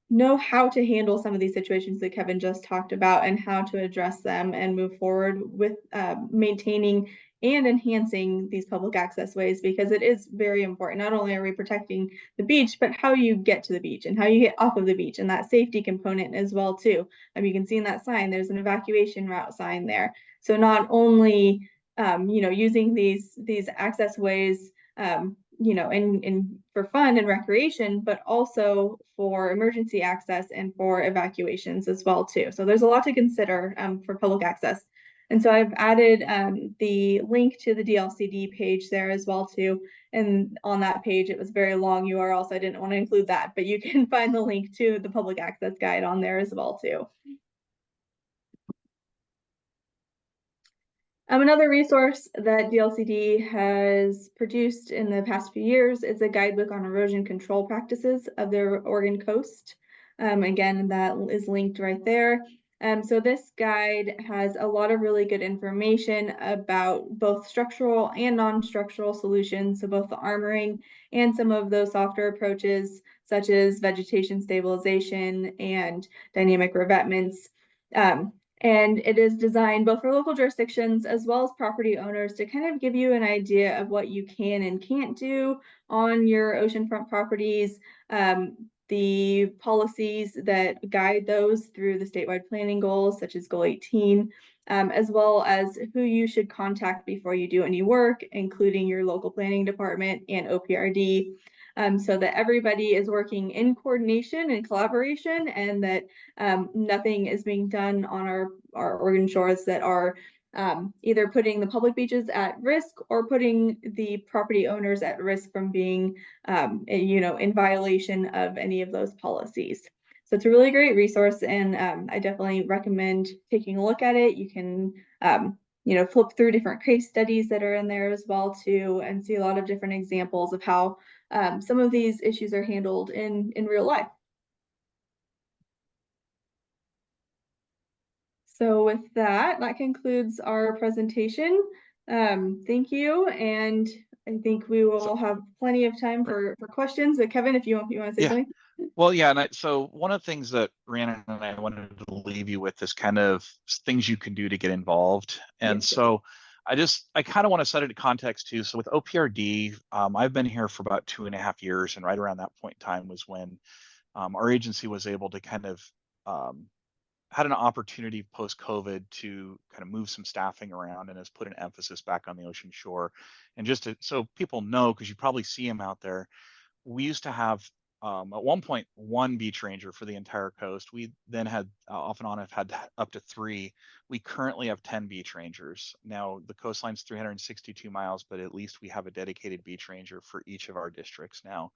know how to handle some of these situations that Kevin just talked about, and how to address them and move forward with maintaining and enhancing these public access ways, because it is very important. Not only are we protecting the beach, but how you get to the beach and how you get off of the beach, and that safety component as well too. You can see in that sign, there's an evacuation route sign there. So not only using these access ways and for fun and recreation, but also for emergency access and for evacuations as well too. So there's a lot to consider for public access. And so I've added the link to the DLCD page there as well too. And on that page, it was very long URL, so I didn't want to include that, but you can find the link to the public access guide on there as well too. Another resource that DLCD has produced in the past few years is a guidebook on erosion control practices of the Oregon coast. Again, that is linked right there. So this guide has a lot of really good information about both structural and non-structural solutions, so both the armoring and some of those softer approaches, such as vegetation stabilization and dynamic revetments. And it is designed both for local jurisdictions as well as property owners to kind of give you an idea of what you can and can't do on your oceanfront properties, the policies that guide those through the statewide planning goals, such as Goal 18, as well as who you should contact before you do any work, including your local planning department and OPRD. So that everybody is working in coordination and collaboration, and that nothing is being done on our Oregon shores that are either putting the public beaches at risk or putting the property owners at risk from being, in violation of any of those policies. So it's a really great resource, and I definitely recommend taking a look at it. You can flip through different case studies that are in there as well too, and see a lot of different examples of how some of these issues are handled in real life. So with that concludes our presentation. Thank you, and I think we will have plenty of time for questions. But Kevin, if you want to say something. Well, yeah, and so one of the things that Rhiannon and I wanted to leave you with is kind of things you can do to get involved. And Yes. so I kind of want to set it in context too. So with OPRD, I've been here for about 2.5 years, and right around that point in time was when our agency was able to kind of had an opportunity post-COVID to kind of move some staffing around, and has put an emphasis back on the ocean shore. And just so people know, because you probably see them out there, we used to have at one point 1 beach ranger for the entire coast. We then had off and on have had up to 3. We currently have 10 beach rangers. Now the coastline's 362 miles, but at least we have a dedicated beach ranger for each of our districts now.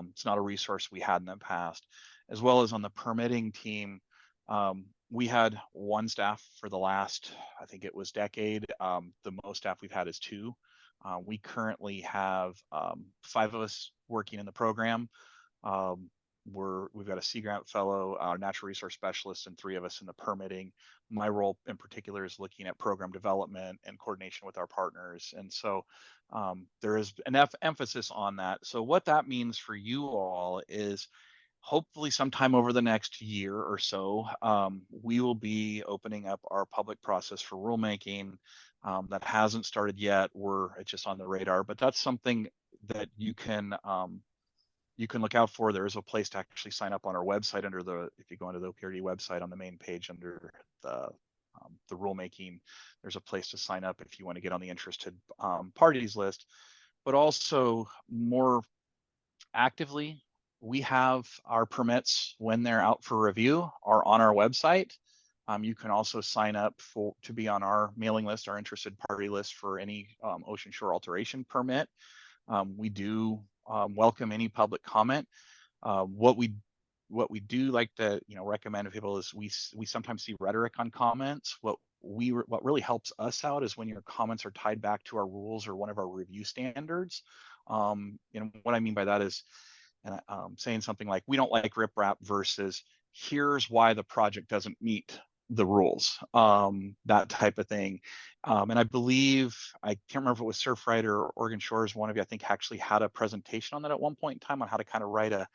It's not a resource we had in the past. As well as on the permitting team, we had 1 staff for the last, I think it was decade. The most staff we've had is 2. We currently have 5 of us working in the program. We've got a Sea Grant fellow, our natural resource specialist, and 3 of us in the permitting. My role in particular is looking at program development and coordination with our partners. And so there is an emphasis on that. So what that means for you all is hopefully sometime over the next year or so, we will be opening up our public process for rulemaking. That hasn't started yet. It's just on the radar, but that's something that you can you can look out for. There is a place to actually sign up on our website under if you go onto the OPRD website on the main page under the rulemaking, there's a place to sign up if you want to get on the interested parties list. But also more actively, we have our permits when they're out for review are on our website. You can also sign up to be on our mailing list, our interested party list for any ocean shore alteration permit. We do welcome any public comment. What we do like to recommend to people is we sometimes see rhetoric on comments. What really helps us out is when your comments are tied back to our rules or one of our review standards. What I mean by that is saying something like, we don't like riprap versus here's why the project doesn't meet the rules, that type of thing. And I believe, I can't remember if it was Surfrider or Oregon Shores, one of you I think actually had a presentation on that at one point in time on how to kind of write a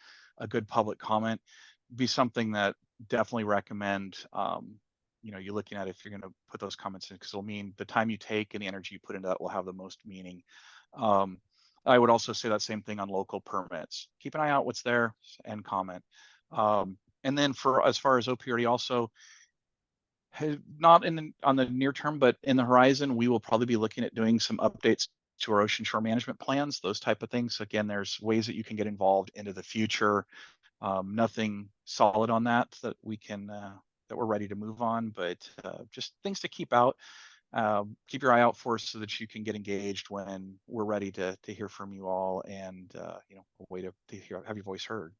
good public comment. Be something that definitely recommend you're looking at if you're going to put those comments in, because it'll mean the time you take and the energy you put into that will have the most meaning. I would also say that same thing on local permits. Keep an eye out what's there and comment. And then as far as OPRD also, not on the near term, but in the horizon, we will probably be looking at doing some updates to our ocean shore management plans, those type of things. So again, there's ways that you can get involved into the future. Nothing solid on that we can that we're ready to move on, but just things to keep keep your eye out for, so that you can get engaged when we're ready to hear from you all, and a way to have your voice heard.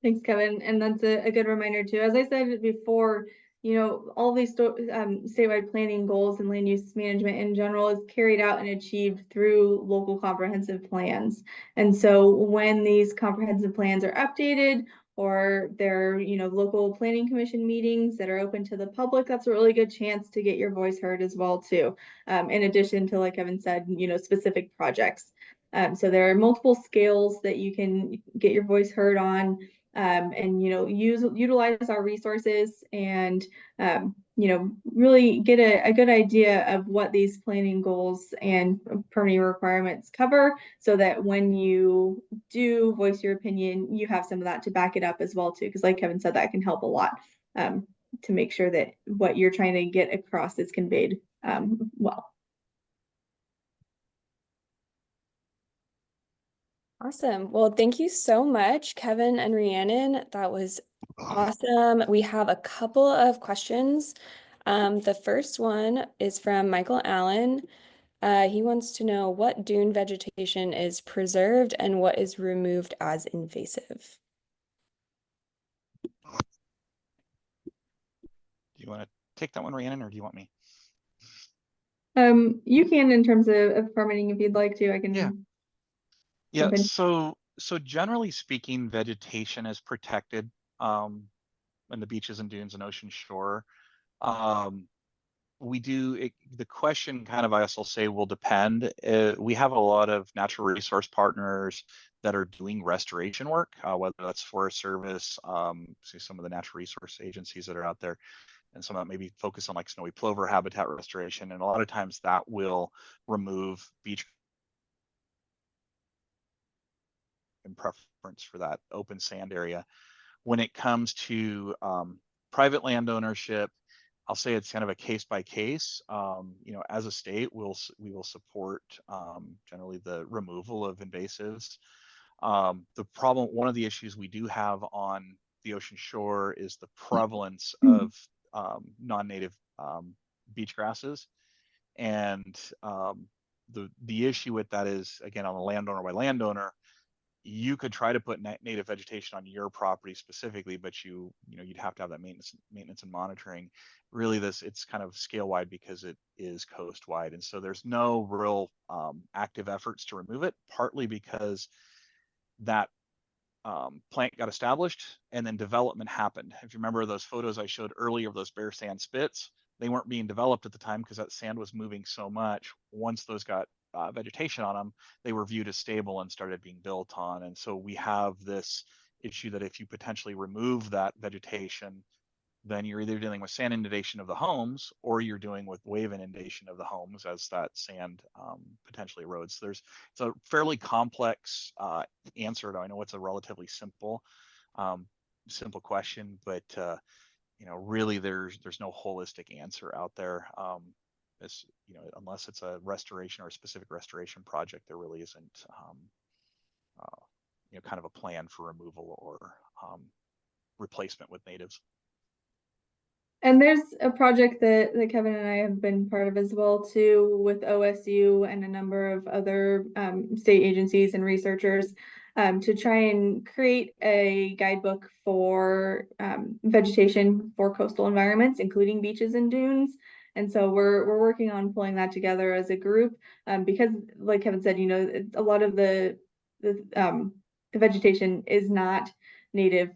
Thanks, Kevin. And that's a good reminder too. As I said before, all these statewide planning goals and land use management in general is carried out and achieved through local comprehensive plans. And so when these comprehensive plans are updated, or there are, local planning commission meetings that are open to the public, that's a really good chance to get your voice heard as well too. In addition to, like Kevin said, specific projects. So there are multiple scales that you can get your voice heard on. And utilize our resources, and really get a good idea of what these planning goals and permitting requirements cover, so that when you do voice your opinion, you have some of that to back it up as well too, because like Kevin said, that can help a lot to make sure that what you're trying to get across is conveyed well. Awesome. Well, thank you so much, Kevin and Rhiannon. That was awesome. We have a couple of questions. The first one is from Michael Allen. He wants to know what dune vegetation is preserved and what is removed as invasive. Do you want to take that one, Rhiannon, or do you want me? You can, in terms of permitting, if you'd like to. I can. Yeah. So generally speaking, vegetation is protected in the beaches and dunes and ocean shore. The question kind of, I also say, will depend. We have a lot of natural resource partners that are doing restoration work, whether that's Forest Service, some of the natural resource agencies that are out there, and some of that maybe focus on like snowy plover habitat restoration. And a lot of times that will remove beach in preference for that open sand area. When it comes to private land ownership, I'll say it's kind of a case by case. As a state, we will support generally the removal of invasives. The problem, one of the issues we do have on the ocean shore is the prevalence of non-native beach grasses, and the issue with that is, again, on a landowner by landowner, you could try to put native vegetation on your property specifically, but you'd have to have that maintenance and monitoring. Really, it's kind of scale wide because it is coast wide, and so there's no real active efforts to remove it. Partly because that plant got established and then development happened. If you remember those photos I showed earlier of those bare sand spits, they weren't being developed at the time because that sand was moving so much. Once those got vegetation on them, they were viewed as stable and started being built on. And so we have this issue that if you potentially remove that vegetation, then you're either dealing with sand inundation of the homes or you're dealing with wave inundation of the homes as that sand potentially erodes. It's a fairly complex answer. I know it's a relatively simple question, but really there's no holistic answer out there. Unless it's a restoration or a specific restoration project, there really isn't kind of a plan for removal or replacement with natives. And there's a project that Kevin and I have been part of as well too, with OSU and a number of other state agencies and researchers to try and create a guidebook for vegetation for coastal environments, including beaches and dunes. And so we're working on pulling that together as a group because, like Kevin said, a lot of the vegetation is not native,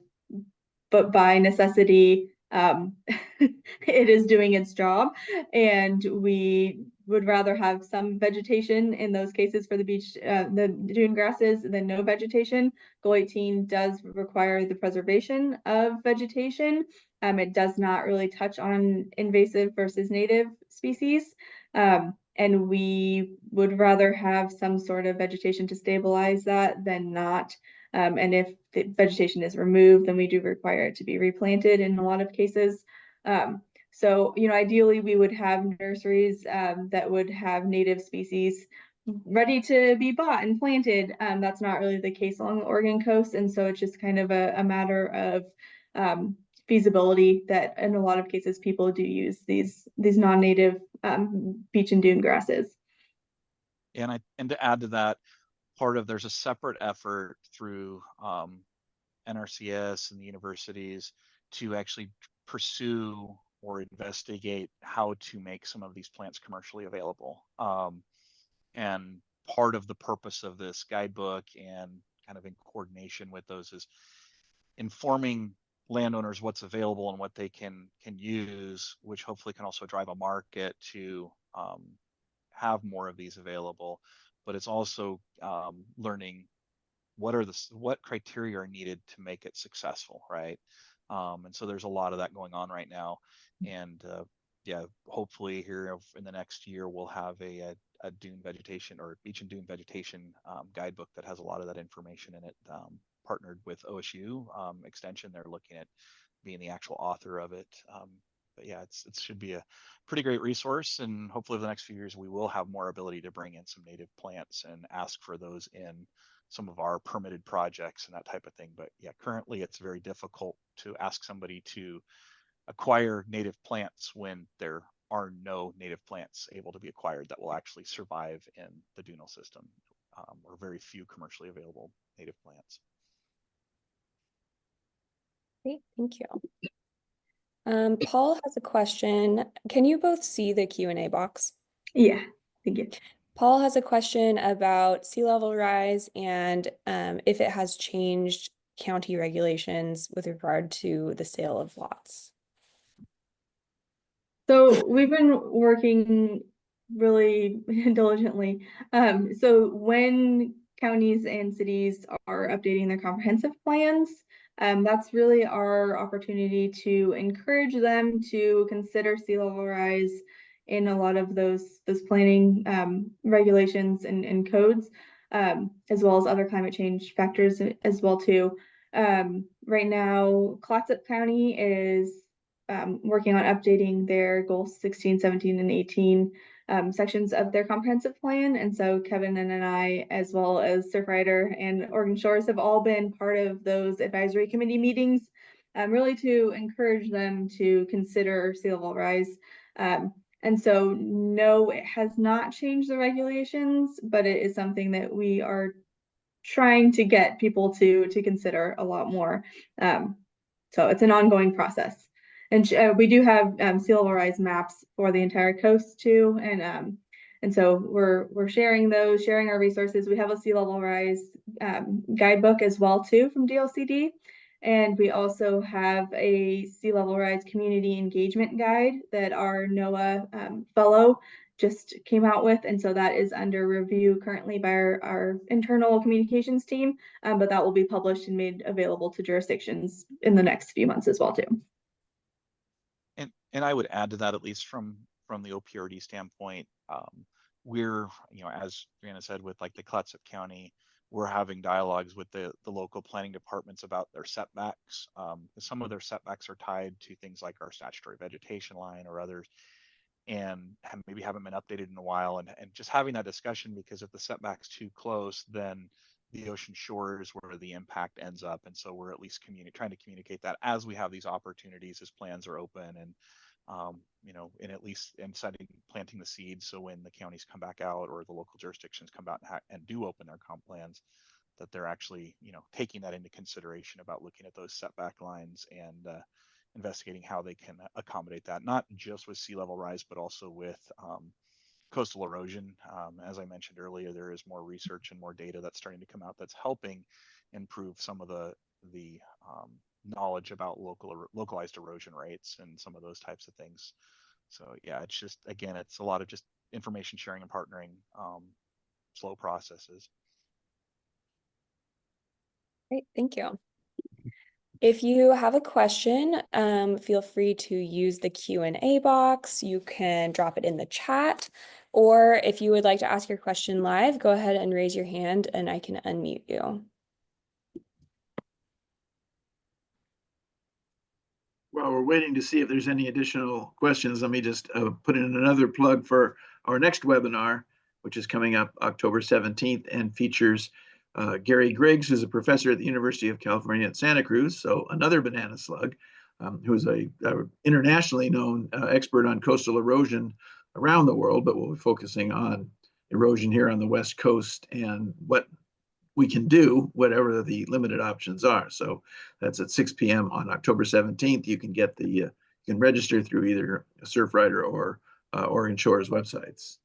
but by necessity, it is doing its job, and we would rather have some vegetation in those cases for the beach, the dune grasses, than no vegetation. Goal 18 does require the preservation of vegetation. It does not really touch on invasive versus native species. And we would rather have some sort of vegetation to stabilize that than not. And if the vegetation is removed, then we do require it to be replanted in a lot of cases. So, ideally we would have nurseries that would have native species ready to be bought and planted. That's not really the case along the Oregon coast. And so it's just kind of a matter of feasibility that in a lot of cases people do use these non-native beach and dune grasses. And to add to that, there's a separate effort through NRCS and the universities to actually pursue or investigate how to make some of these plants commercially available. And part of the purpose of this guidebook, and kind of in coordination with those, is informing landowners what's available and what they can use, which hopefully can also drive a market to have more of these available. But it's also learning what criteria are needed to make it successful, right? And so there's a lot of that going on right now. And hopefully here in the next year we'll have a dune vegetation or beach and dune vegetation guidebook that has a lot of that information in it, partnered with OSU Extension. They're looking at being the actual author of it. But yeah, it should be a pretty great resource, and hopefully over the next few years we will have more ability to bring in some native plants and ask for those in some of our permitted projects and that type of thing. But yeah, currently it's very difficult to ask somebody to acquire native plants when there are no native plants able to be acquired that will actually survive in the dunal system, or very few commercially available native plants. Great, thank you. Paul has a question. Can you both see the Q&A box? Yeah, thank you. Paul has a question about sea level rise and if it has changed county regulations with regard to the sale of lots. So we've been working really diligently. So when counties and cities are updating their comprehensive plans, that's really our opportunity to encourage them to consider sea level rise in a lot of those planning regulations and codes, as well as other climate change factors as well too. Right now, Clatsop County is working on updating their goals 16, 17, and 18 sections of their comprehensive plan. And so Kevin and I, as well as Surfrider and Oregon Shores, have all been part of those advisory committee meetings, really to encourage them to consider sea level rise. And so no, it has not changed the regulations, but it is something that we are trying to get people to consider a lot more. So it's an ongoing process. And we do have sea level rise maps for the entire coast too, and so we're sharing those, sharing our resources. We have a sea level rise guidebook as well too from DLCD, and we also have a sea level rise community engagement guide that our NOAA fellow just came out with, and so that is under review currently by our internal communications team, but that will be published and made available to jurisdictions in the next few months as well too. And I would add to that, at least from the OPRD standpoint, we're, as Brianna said, with like the Clatsop County, we're having dialogues with the local planning departments about their setbacks. Some of their setbacks are tied to things like our statutory vegetation line or others, and maybe haven't been updated in a while. And just having that discussion, because if the setback's too close, then the ocean shore is where the impact ends up. And so we're at least trying to communicate that as we have these opportunities, as plans are open, and and at least planting the seeds. So when the counties come back out or the local jurisdictions come out and do open their comp plans, that they're actually, taking that into consideration about looking at those setback lines and investigating how they can accommodate that, not just with sea level rise, but also with coastal erosion. As I mentioned earlier, there is more research and more data that's starting to come out that's helping improve some of the knowledge about localized erosion rates and some of those types of things. So yeah, it's just, again, it's a lot of just information sharing and partnering, slow processes. Great, thank you. If you have a question, feel free to use the Q&A box. You can drop it in the chat, or if you would like to ask your question live, go ahead and raise your hand and I can unmute you. While we're waiting to see if there's any additional questions, let me just put in another plug for our next webinar, which is coming up October 17th and features Gary Griggs, who's a professor at the University of California at Santa Cruz, so another banana slug, who's a internationally known expert on coastal erosion around the world, but we'll be focusing on erosion here on the West Coast and what we can do, whatever the limited options are. So that's at 6 p.m. on October 17th. You can get you can register through either Surfrider or Oregon Shores websites.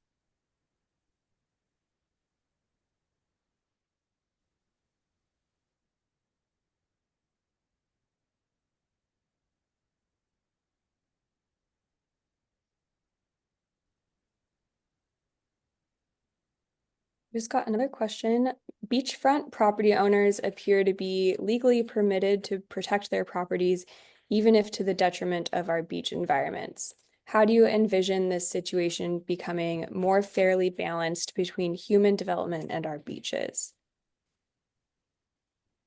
Just got another question. Beachfront property owners appear to be legally permitted to protect their properties, even if to the detriment of our beach environments. How do you envision this situation becoming more fairly balanced between human development and our beaches?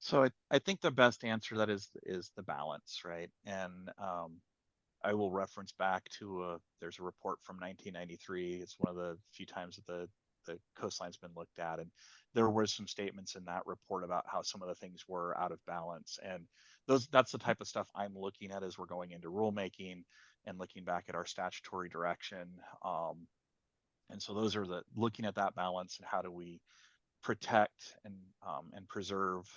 So I think the best answer to that is the balance, right? And I will reference back to there's a report from 1993. It's one of the few times that the coastline's been looked at, and there were some statements in that report about how some of the things were out of balance. And that's the type of stuff I'm looking at as we're going into rulemaking and looking back at our statutory direction. And so those are looking at that balance and how do we protect and preserve,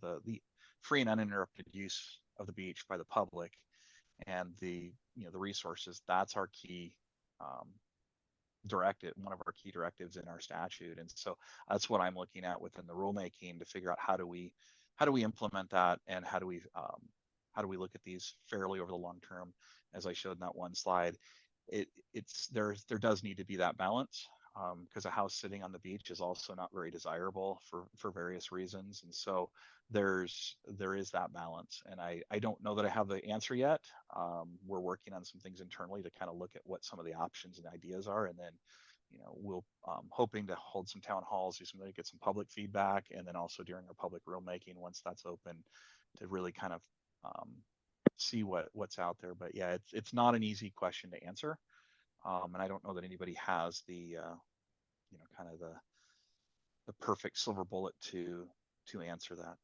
the free and uninterrupted use of the beach by the public and the resources. That's our key directive, one of our key directives in our statute. And so that's what I'm looking at within the rulemaking to figure out how do we implement that, and how do we look at these fairly over the long term. As I showed in that one slide, there does need to be that balance, because a house sitting on the beach is also not very desirable for various reasons. And so there is that balance, and I don't know that I have the answer yet. We're working on some things internally to kind of look at what some of the options and ideas are, and then we'll hoping to hold some town halls, do something to get some public feedback, and then also during our public rulemaking, once that's open, to really kind of see what's out there. But yeah, it's not an easy question to answer, and I don't know that anybody has the kind of the perfect silver bullet to answer that.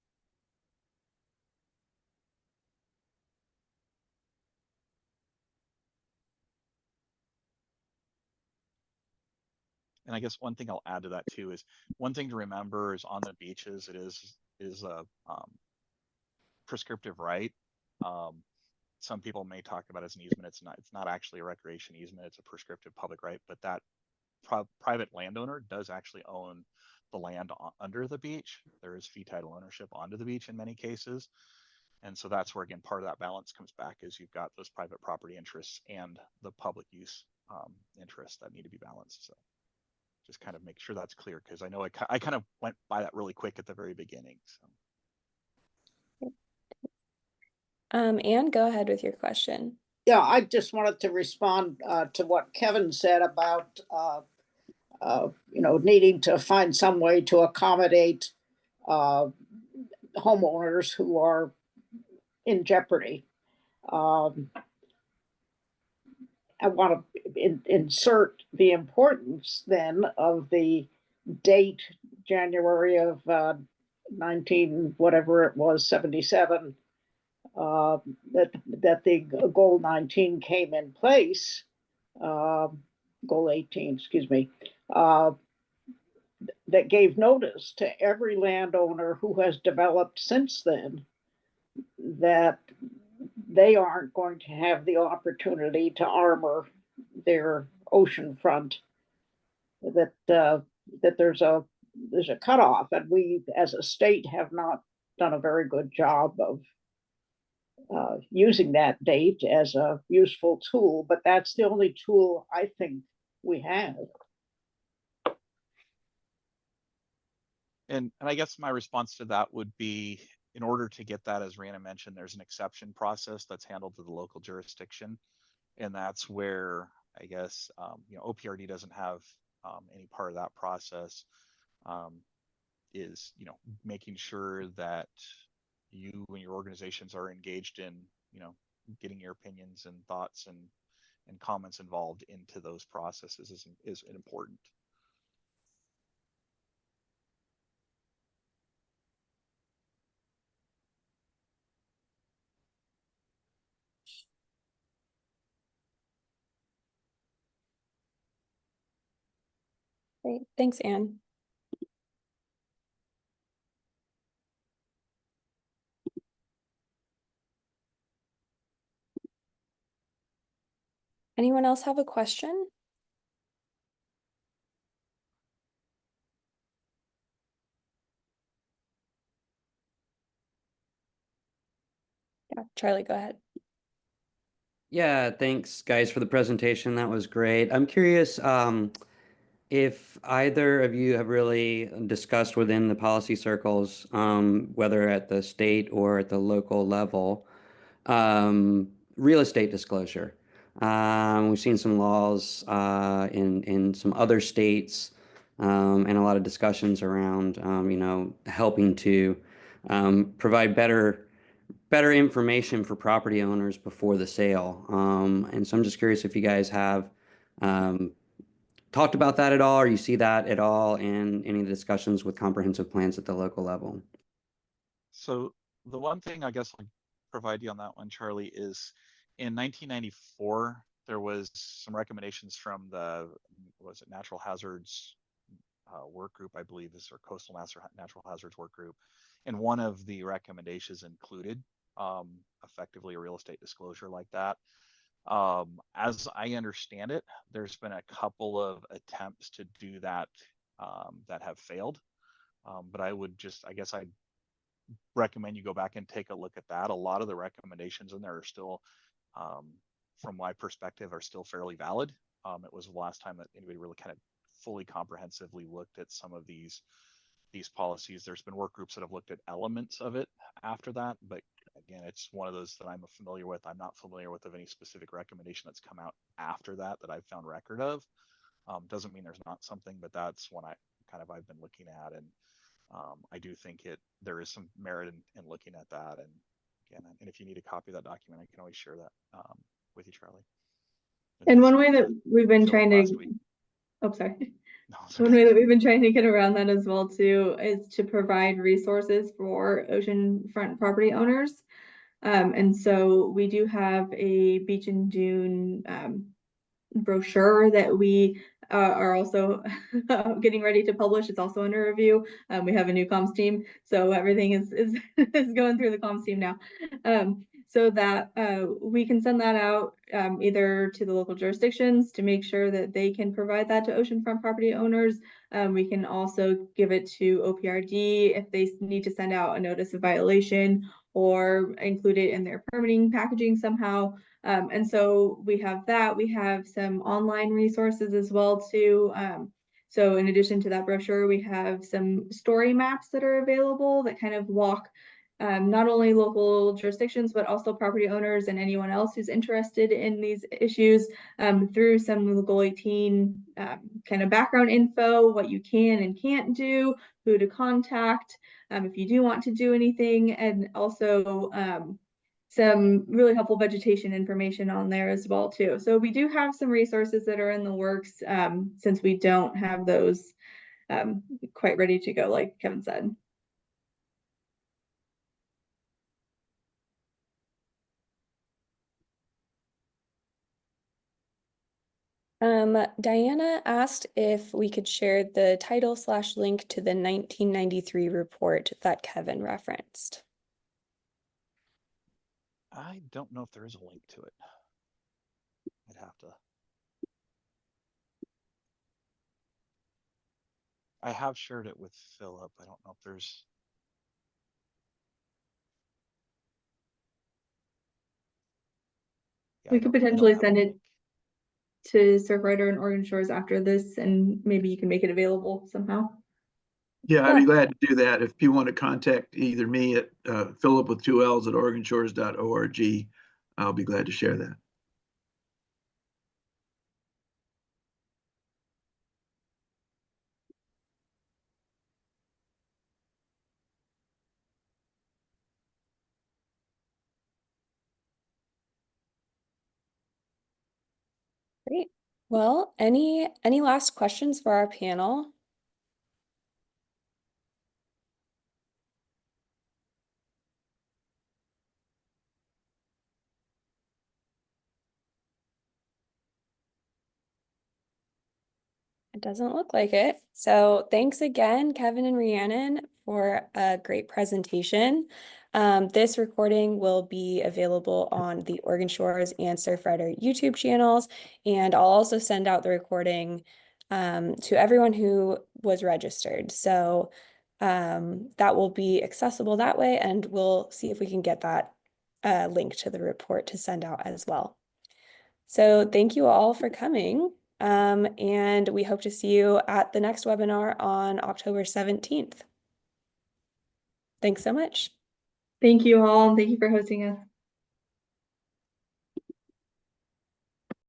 And I guess one thing I'll add to that too is, one thing to remember is on the beaches, it is a prescriptive right. Some people may talk about it as an easement. It's not actually a recreation easement. It's a prescriptive public right, but that private landowner does actually own the land under the beach. There is fee title ownership onto the beach in many cases. And so that's where, again, part of that balance comes back, is you've got those private property interests and the public use interests that need to be balanced. So just kind of make sure that's clear, because I know I kind of went by that really quick at the very beginning. So. Anne, go ahead with your question. Yeah, I just wanted to respond to what Kevin said about needing to find some way to accommodate homeowners who are in jeopardy. I want to insert the importance then of the date, January of 19, whatever it was, 77, that the goal 19 came in place, goal 18, excuse me, that gave notice to every landowner who has developed since then that they aren't going to have the opportunity to armor their oceanfront, that there's a cutoff, and we as a state have not done a very good job of using that date as a useful tool, but that's the only tool I think we have. And I guess my response to that would be, in order to get that, as Rana mentioned, there's an exception process that's handled to the local jurisdiction. And that's where I guess, OPRD doesn't have any part of that process, is, making sure that you and your organizations are engaged in, getting your opinions and thoughts and comments involved into those processes is important. Great. Thanks, Anne. Anyone else have a question? Yeah, Charlie, go ahead. Yeah, thanks guys for the presentation. That was great. I'm curious if either of you have really discussed within the policy circles, whether at the state or at the local level, real estate disclosure. We've seen some laws in some other states, and a lot of discussions around, helping to provide better information for property owners before the sale. And so I'm just curious if you guys have talked about that at all, or you see that at all in any of the discussions with comprehensive plans at the local level. So the one thing I guess I'll provide you on that one, Charlie, is in 1994, there was some recommendations from the, Natural Hazards work group, I believe, is, or Coastal Natural Hazards work group. And one of the recommendations included effectively a real estate disclosure like that. As I understand it, there's been a couple of attempts to do that that have failed. But I guess I'd recommend you go back and take a look at that. A lot of the recommendations in there are still, from my perspective, are still fairly valid. It was the last time that anybody really kind of fully comprehensively looked at some of these policies. There's been work groups that have looked at elements of it after that, but again, it's one of those that I'm familiar with. I'm not familiar with of any specific recommendation that's come out after that I've found record of. Doesn't mean there's not something, but that's one I've been looking at, and I do think there is some merit in looking at that. And again, and if you need a copy of that document, I can always share that with you, Charlie. And one way that we've been trying to, sorry. No, one way that we've been trying to get around that as well too is to provide resources for oceanfront property owners. And so we do have a beach and dune brochure that we are also getting ready to publish. It's also under review. We have a new comms team, so everything is going through the comms team now. So that we can send that out either to the local jurisdictions to make sure that they can provide that to oceanfront property owners. We can also give it to OPRD if they need to send out a notice of violation or include it in their permitting packaging somehow. And so we have that. We have some online resources as well too. So in addition to that brochure, we have some story maps that are available that kind of walk not only local jurisdictions, but also property owners and anyone else who's interested in these issues through some Goal 18 kind of background info, what you can and can't do, who to contact if you do want to do anything, and also some really helpful vegetation information on there as well too. So we do have some resources that are in the works since we don't have those quite ready to go, like Kevin said. Diana asked if we could share the title/link to the 1993 report that Kevin referenced. I don't know if there is a link to it. I'd have to. I have shared it with Philip. I don't know if there's. Yeah, We could I don't potentially have a send it link. to Surfrider and Oregon Shores after this, and maybe you can make it available somehow. Yeah, I'd be Yeah. glad to do that. If you want to contact either me at Philip with 2 L's at oregonshores.org, I'll be glad to share that. Great. Well, any last questions for our panel? It doesn't look like it. So thanks again, Kevin and Rhiannon, for a great presentation. This recording will be available on the Oregon Shores and Surfrider YouTube channels, and I'll also send out the recording to everyone who was registered. So that will be accessible that way, and we'll see if we can get that link to the report to send out as well. So thank you all for coming. And we hope to see you at the next webinar on October 17th. Thanks so much. Thank you all, and thank you for hosting us.